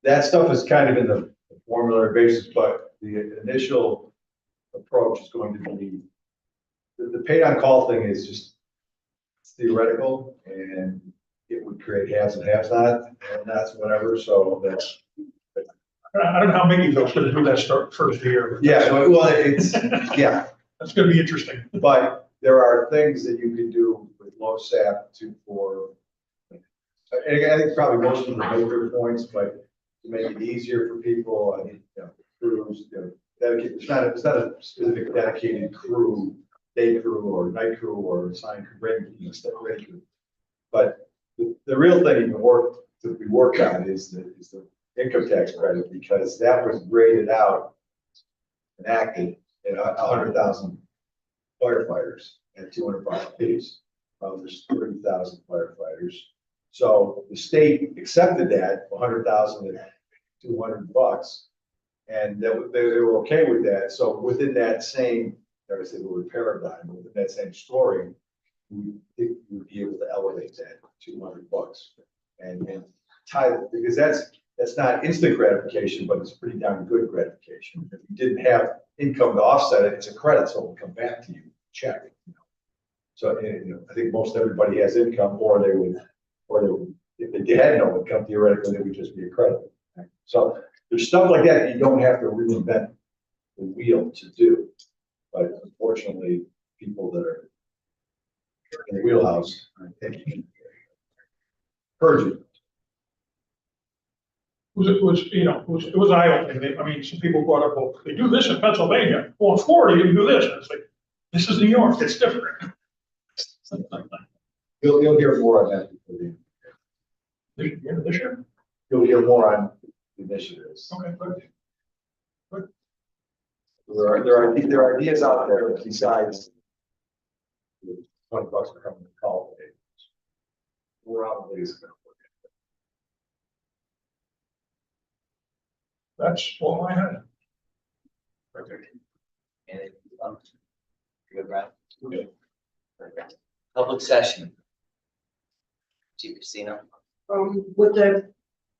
that stuff is kind of in the formulary basis, but the initial approach is going to be the paid on call thing is just theoretical, and it would create haves and have not, and that's whatever. So that's.
I don't know how many of those going to do that start first year.
Yeah, well, it's, yeah.
That's going to be interesting.
But there are things that you can do with LoSAP and I think probably most of them make their points, but to make it easier for people, I mean, you know, crews, you know, dedicated, it's not a specific dedicated crew, day crew or night crew or assigned crew, step rate crew. But the real thing to be worked on is the income tax credit, because that was graded out and acted at 100,000 firefighters at 205 apiece. There's 30,000 firefighters. So the state accepted that 100,000 at $200, and they were okay with that. So within that same, I say the word paradigm, but within that same story, we think we would be able to elevate that $200 and tie it, because that's not instant gratification, but it's pretty darn good gratification. If you didn't have income to offset it, it's a credit, so it'll come back to you, check. You know. So you know, I think most everybody has income, or they would, if they had no income, theoretically, they would just be a credit. So there's stuff like that you don't have to reinvent the wheel to do. But unfortunately, people that are in the wheelhouse are taking purging.
It was eye-opening. I mean, some people brought up, well, they do this in Pennsylvania. Well, in Florida, you can do this. And it's like, this is New York, it's different.
You'll hear more on that before the
end of this year?
You'll hear more on initiatives.
Okay, good.
There are ideas out there besides $20 for coming to call. We're probably is going to work.
That's all I had.
Perfect.
Anything else? Good, Brad? Good. Perfect. Public session. Chief Casino.
With the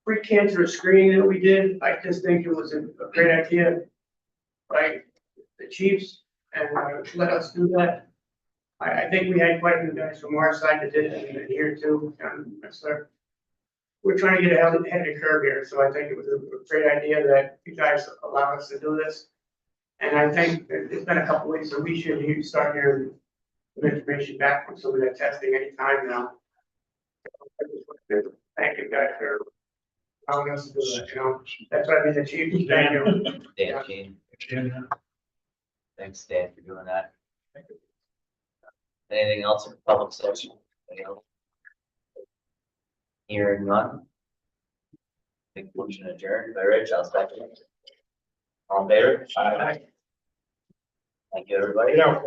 pre-cancerous screening that we did, I just think it was a great idea. By the chiefs and let us do that. I think we had quite a few guys from our side that did it here too. So we're trying to get ahead of the curve here, so I think it was a great idea that you guys allow us to do this. And I think it's been a couple weeks, so we should start hearing some information back from some of that testing anytime now. I just want to thank you guys for allowing us to do that, you know, that's what I mean, the chief, thank you.
Dan Jean. Thanks, Dan, for doing that. Anything else in public session? Anything else? Hearing none. Big motion adjourned by Rich, I'll second it. All in favor?
Aye.
Thank you, everybody.
Yeah.